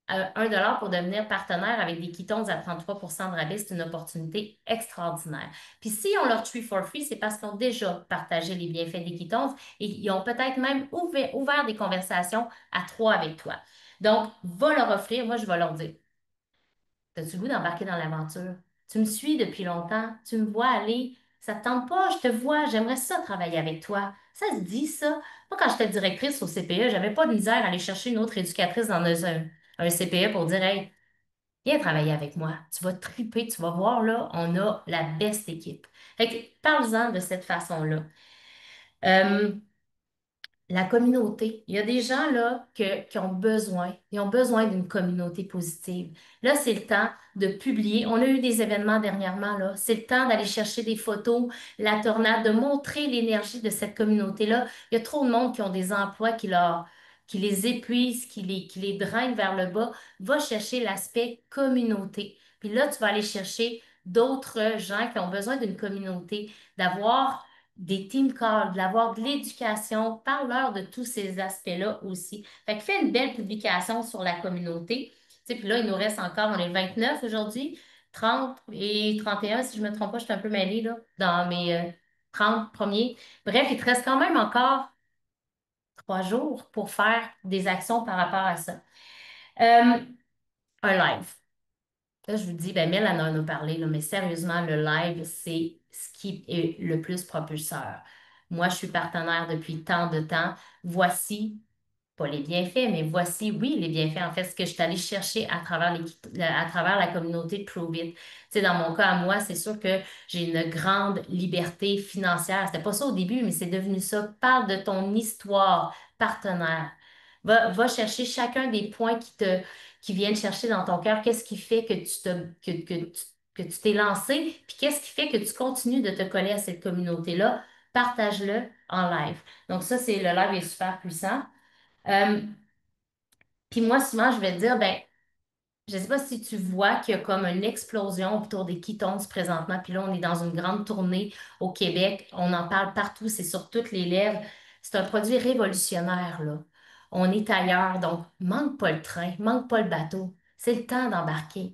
1 $ pour devenir partenaire avec des ketones à 33 de rabais, c'est une opportunité extraordinaire. Puis s'ils ont leur Tree for Free, c'est parce qu'ils ont déjà partagé les bienfaits des ketones et ils ont peut-être même ouvert des conversations à trois avec toi. Donc, va leur offrir, moi je vais leur dire, as-tu le goût d'embarquer dans l'aventure? Tu me suis depuis longtemps, tu me vois aller, ça te tente pas, je te vois, j'aimerais ça travailler avec toi. Ça se dit ça. Moi, quand j'étais directrice au CPE, j'avais pas de misère à aller chercher une autre éducatrice dans un CPE pour dire, hey, viens travailler avec moi. Tu vas triper, tu vas voir, là, on a la best équipe. Fait que parle-en de cette façon-là. Euh, la communauté. Il y a des gens là qui ont besoin, ils ont besoin d'une communauté positive. Là, c'est le temps de publier. On a eu des événements dernièrement, là. C'est le temps d'aller chercher des photos, la tornade, de montrer l'énergie de cette communauté-là. Il y a trop de monde qui ont des emplois qui les épuisent, qui les drainent vers le bas. Va chercher l'aspect communauté. Puis là, tu vas aller chercher d'autres gens qui ont besoin d'une communauté, d'avoir des team calls, d'avoir de l'éducation, parle-leur de tous ces aspects-là aussi. Fait que fais une belle publication sur la communauté. Tu sais, puis là, il nous reste encore, on est le 29 aujourd'hui, 30 et 31, si je ne me trompe pas, je suis un peu mêlée là, dans mes 30 premiers. Bref, il te reste quand même encore 3 jours pour faire des actions par rapport à ça. Euh, un live. Là, je vous dis, ben Mel en a parlé, là, mais sérieusement, le live, c'est ce qui est le plus propulseur. Moi, je suis partenaire depuis tant de temps. Voici, pas les bienfaits, mais voici, oui, les bienfaits. En fait, ce que je suis allée chercher à travers la communauté de Prove It. Tu sais, dans mon cas, à moi, c'est sûr que j'ai une grande liberté financière. C'était pas ça au début, mais c'est devenu ça. Parle de ton histoire partenaire. Va chercher chacun des points qui viennent chercher dans ton cœur. Qu'est-ce qui fait que tu t'es lancé? Puis qu'est-ce qui fait que tu continues de te coller à cette communauté-là? Partage-le en live. Donc ça, c'est le live est super puissant. Euh, Puis moi, souvent, je vais te dire, ben, je ne sais pas si tu vois qu'il y a comme une explosion autour des ketones présentement. Puis là, on est dans une grande tournée au Québec. On en parle partout, c'est sur toutes les lèvres. C'est un produit révolutionnaire, là. On est ailleurs, donc manque pas le train, manque pas le bateau. C'est le temps d'embarquer.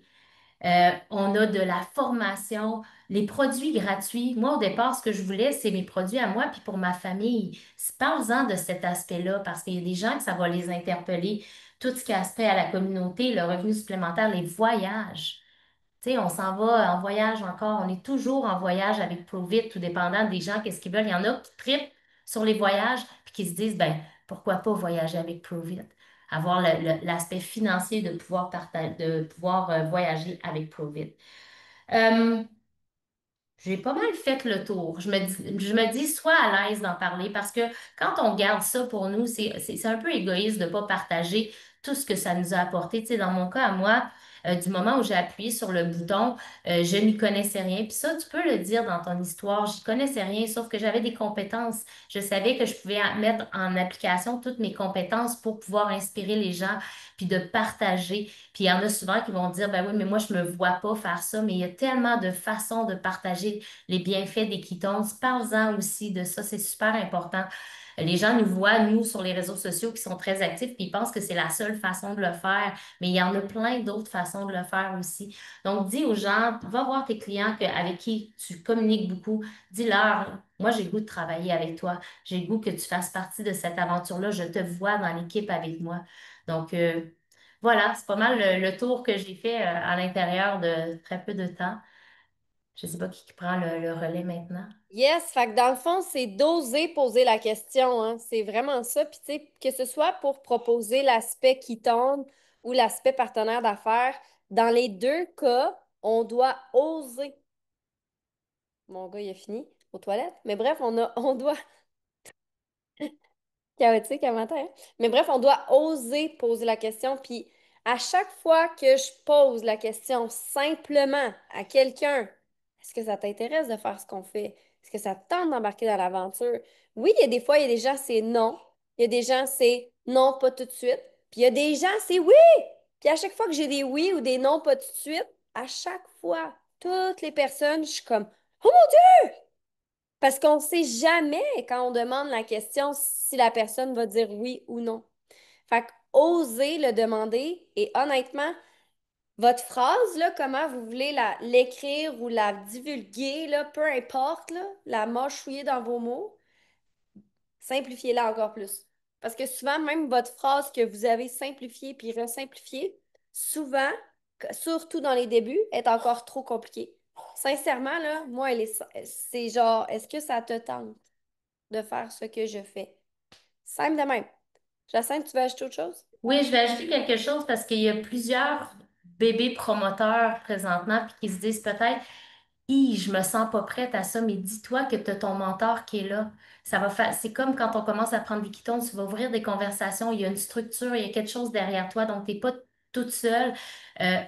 On a de la formation, les produits gratuits. Moi, au départ, ce que je voulais, c'est mes produits à moi puis pour ma famille. Parle-en de cet aspect-là parce qu'il y a des gens que ça va les interpeller. Tout ce qui a aspect à la communauté, le revenu supplémentaire, les voyages. Tu sais, on s'en va en voyage encore. On est toujours en voyage avec Provit, tout dépendant des gens, qu'est-ce qu'ils veulent. Il y en a qui trippent sur les voyages puis qui se disent, ben, pourquoi pas voyager avec Provit? Avoir l'aspect financier de pouvoir, de pouvoir voyager avec Provit. Euh, j'ai pas mal fait le tour. Je me dis, sois à l'aise d'en parler parce que quand on garde ça pour nous, c'est un peu égoïste de ne pas partager tout ce que ça nous a apporté. Tu sais, dans mon cas, à moi, du moment où j'ai appuyé sur le bouton, je n'y connaissais rien. Puis ça, tu peux le dire dans ton histoire, je n'y connaissais rien, sauf que j'avais des compétences. Je savais que je pouvais mettre en application toutes mes compétences pour pouvoir inspirer les gens, puis de partager. Puis il y en a souvent qui vont dire, ben oui, mais moi, je ne me vois pas faire ça, mais il y a tellement de façons de partager les bienfaits des ketones. Parle-en aussi de ça, c'est super important. Les gens nous voient, nous, sur les réseaux sociaux qui sont très actifs, puis ils pensent que c'est la seule façon de le faire, mais il y en a plein d'autres façons de le faire aussi. Donc, dis aux gens, va voir tes clients avec qui tu communiques beaucoup, dis-leur, moi, j'ai le goût de travailler avec toi, j'ai le goût que tu fasses partie de cette aventure-là, je te vois dans l'équipe avec moi. Donc, voilà, c'est pas mal le tour que j'ai fait à l'intérieur de très peu de temps. Je sais pas qui prend le relais maintenant. Yes, fait que dans le fond, c'est d'oser poser la question, hein. C'est vraiment ça. Puis, tu sais, que ce soit pour proposer l'aspect qui tombe ou l'aspect partenaire d'affaires, dans les deux cas, on doit oser. Mon gars, il a fini aux toilettes. Mais bref, on doit chaotique un matin, hein. Mais bref, on doit oser poser la question. Puis à chaque fois que je pose la question simplement à quelqu'un, est-ce que ça t'intéresse de faire ce qu'on fait? Est-ce que ça te tente d'embarquer dans l'aventure? Oui, il y a des fois, il y a des gens, c'est non. Il y a des gens, c'est non, pas tout de suite. Puis il y a des gens, c'est oui. Puis à chaque fois que j'ai des oui ou des non, pas tout de suite, à chaque fois, toutes les personnes, je suis comme, oh mon Dieu! Parce qu'on ne sait jamais quand on demande la question si la personne va dire oui ou non. Fait que osez le demander et honnêtement, votre phrase, là, comment vous voulez l'écrire ou la divulguer, là, peu importe, là, la mâchouiller dans vos mots, simplifiez-la encore plus. Parce que souvent, même votre phrase que vous avez simplifiée puis resimplifiée, souvent, surtout dans les débuts, est encore trop compliquée. Sincèrement, là, moi, c'est genre, est-ce que ça te tente de faire ce que je fais? Simple de même. Jacinthe, tu veux ajouter autre chose? Oui, je vais ajouter quelque chose parce qu'il y a plusieurs bébés promoteurs présentement puis qui se disent peut-être, je me sens pas prête à ça, mais dis-toi que tu as ton mentor qui est là. Ça va faire, c'est comme quand on commence à prendre des quittons, tu vas ouvrir des conversations, il y a une structure, il y a quelque chose derrière toi, donc tu n'es pas toute seule. Euh,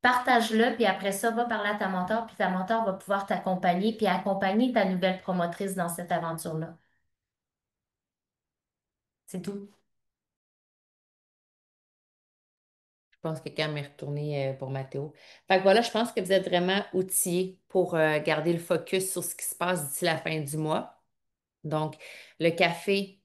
Partage-le, puis après ça, va parler à ta mentor, puis ta mentor va pouvoir t'accompagner, puis accompagner ta nouvelle promotrice dans cette aventure-là. C'est tout. Je pense que Cam est retourné pour Mathéo. Fait que voilà, je pense que vous êtes vraiment outillés pour garder le focus sur ce qui se passe d'ici la fin du mois. Donc, le café.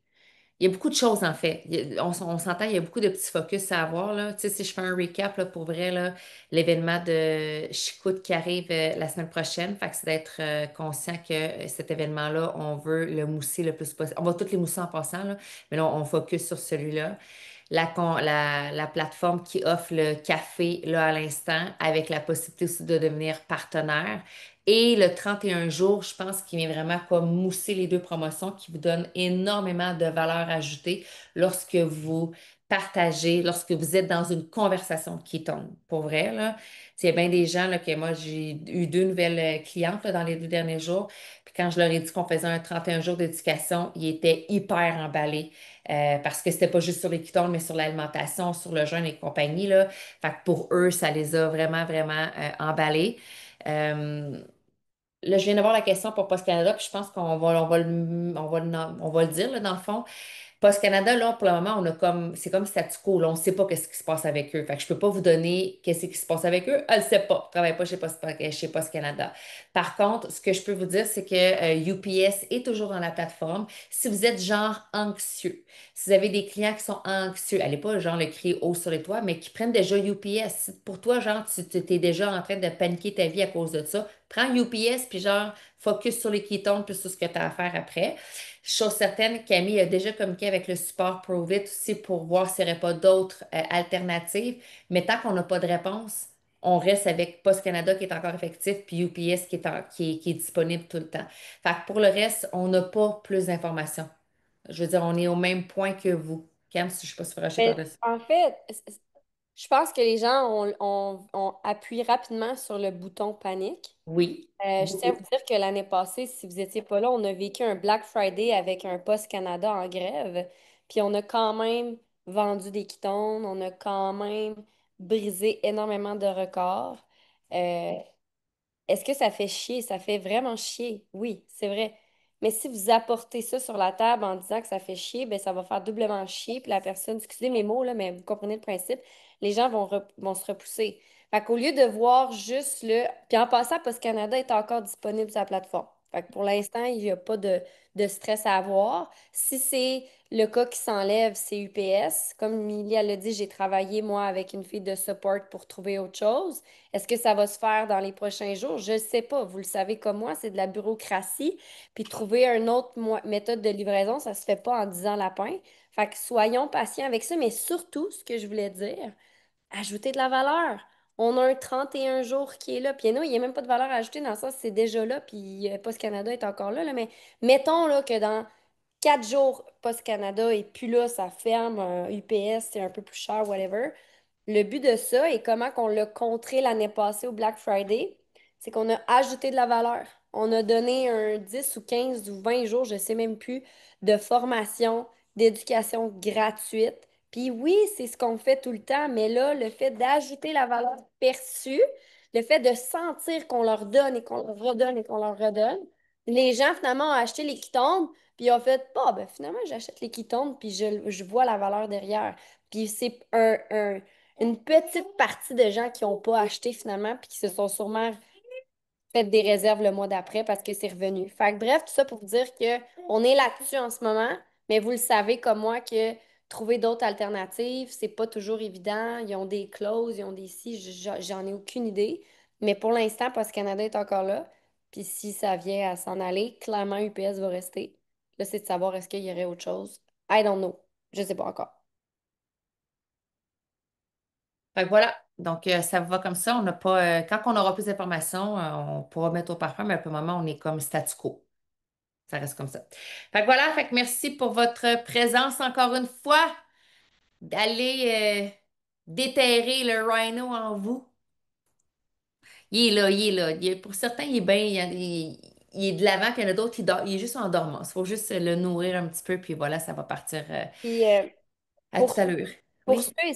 Il y a beaucoup de choses en fait. On s'entend, il y a beaucoup de petits focus à avoir, là. Tu sais, si je fais un recap là, pour vrai, là, l'événement de Chicout qui arrive la semaine prochaine, fait que c'est d'être conscient que cet événement-là, on veut le mousser le plus possible. On va tous les mousser en passant, là, mais là, on focus sur celui-là. La plateforme qui offre le café là à l'instant avec la possibilité aussi de devenir partenaire. Et le 31 jours, je pense qu'il vient vraiment comme mousser les deux promotions qui vous donnent énormément de valeur ajoutée lorsque vous partagez, lorsque vous êtes dans une conversation qui tombe. Pour vrai, là, il y a bien des gens là, que moi, j'ai eu deux nouvelles clientes là, dans les 2 derniers jours. Puis quand je leur ai dit qu'on faisait un 31 jours d'éducation, ils étaient hyper emballés parce que c'était pas juste sur les ketones, mais sur l'alimentation, sur le jeûne et compagnie, là. Fait que pour eux, ça les a vraiment, vraiment emballés. Euh, Là, je viens d'avoir la question pour Post Canada, puis je pense qu'on va le dire, là, dans le fond. Post Canada, là, pour le moment, c'est comme statu quo, là, on ne sait pas qu'est-ce qui se passe avec eux. Fait que je peux pas vous donner qu'est-ce qui se passe avec eux. Elle ne sait pas. Je travaille pas chez Post Canada. Par contre, ce que je peux vous dire, c'est que UPS est toujours dans la plateforme. Si vous êtes genre anxieux, si vous avez des clients qui sont anxieux, allez pas genre le crier haut sur les toits, mais qui prennent déjà UPS. Si pour toi, genre, tu es déjà en train de paniquer ta vie à cause de ça, prends UPS, puis genre, focus sur les ketons, puis sur ce que tu as à faire après. Chose certaine, Camille a déjà communiqué avec le support Provit aussi pour voir s'il n'y aurait pas d'autres alternatives. Mais tant qu'on n'a pas de réponse, on reste avec Post Canada qui est encore effectif, puis UPS qui est disponible tout le temps. Fait que pour le reste, on n'a pas plus d'informations. Je veux dire, on est au même point que vous. Cam, si je ne sais pas si tu veux racheter Mais par-dessus. en fait, je pense que les gens ont appuyé rapidement sur le bouton panique. Oui. Je tiens à vous dire que l'année passée, si vous n'étiez pas là, on a vécu un Black Friday avec un Post Canada en grève. Puis on a quand même vendu des quitons, on a quand même brisé énormément de records. Euh, Est-ce que ça fait chier? Ça fait vraiment chier. Oui, c'est vrai. Mais si vous apportez ça sur la table en disant que ça fait chier, ben ça va faire doublement chier. Puis la personne, excusez mes mots, là, mais vous comprenez le principe, les gens vont se repousser. Fait qu'au lieu de voir juste le. Puis en passant, Post Canada est encore disponible sur la plateforme. Fait que pour l'instant, il n'y a pas de stress à avoir. Si c'est le cas qui s'enlève, c'est UPS. Comme Milly, elle l'a dit, j'ai travaillé, moi, avec une fille de support pour trouver autre chose. Est-ce que ça va se faire dans les prochains jours? Je ne sais pas. Vous le savez comme moi, c'est de la bureaucratie. Puis trouver une autre méthode de livraison, ça ne se fait pas en 10 ans lapin. Fait que soyons patients avec ça. Mais surtout, ce que je voulais dire, ajouter de la valeur. On a un 31 jours qui est là. Puis non, il n'y a même pas de valeur ajoutée dans ça, c'est déjà là. Puis Post Canada est encore là, mais mettons là, que dans 4 jours, Post Canada est plus là, ça ferme, UPS, c'est un peu plus cher, whatever. Le but de ça et comment qu'on l'a contré l'année passée au Black Friday, c'est qu'on a ajouté de la valeur. On a donné un 10 ou 15 ou 20 jours, je ne sais même plus, de formation, d'éducation gratuite. Puis oui, c'est ce qu'on fait tout le temps, mais là, le fait d'ajouter la valeur perçue, le fait de sentir qu'on leur donne et qu'on leur redonne et qu'on leur redonne, les gens finalement ont acheté les Kitombes, puis ils ont fait, bah, ben finalement, j'achète les Kitombes, puis je vois la valeur derrière. Puis c'est une petite partie de gens qui n'ont pas acheté finalement, puis qui se sont sûrement fait des réserves le mois d'après parce que c'est revenu. Fait que bref, tout ça pour vous dire que on est là-dessus en ce moment, mais vous le savez comme moi que trouver d'autres alternatives, c'est pas toujours évident. Ils ont des clauses, ils ont des si, j'en ai aucune idée. Mais pour l'instant, Post Canada est encore là. Puis si ça vient à s'en aller, clairement UPS va rester. Là, c'est de savoir est-ce qu'il y aurait autre chose. I don't know. Je sais pas encore. Fait que voilà. Donc, ça va comme ça. On n'a pas, quand on aura plus d'informations, on pourra mettre au parfum, mais pour le moment, on est comme statu quo. Ça reste comme ça. Fait que voilà. Fait que merci pour votre présence encore une fois. D'aller déterrer le rhino en vous. Il est là, il est là. Pour certains, il est bien. Il est de l'avant, qu'il y en a d'autres, il est juste en dormant. Il faut juste le nourrir un petit peu, puis voilà, ça va partir Puis à pour, toute allure. pour ceux Oui. et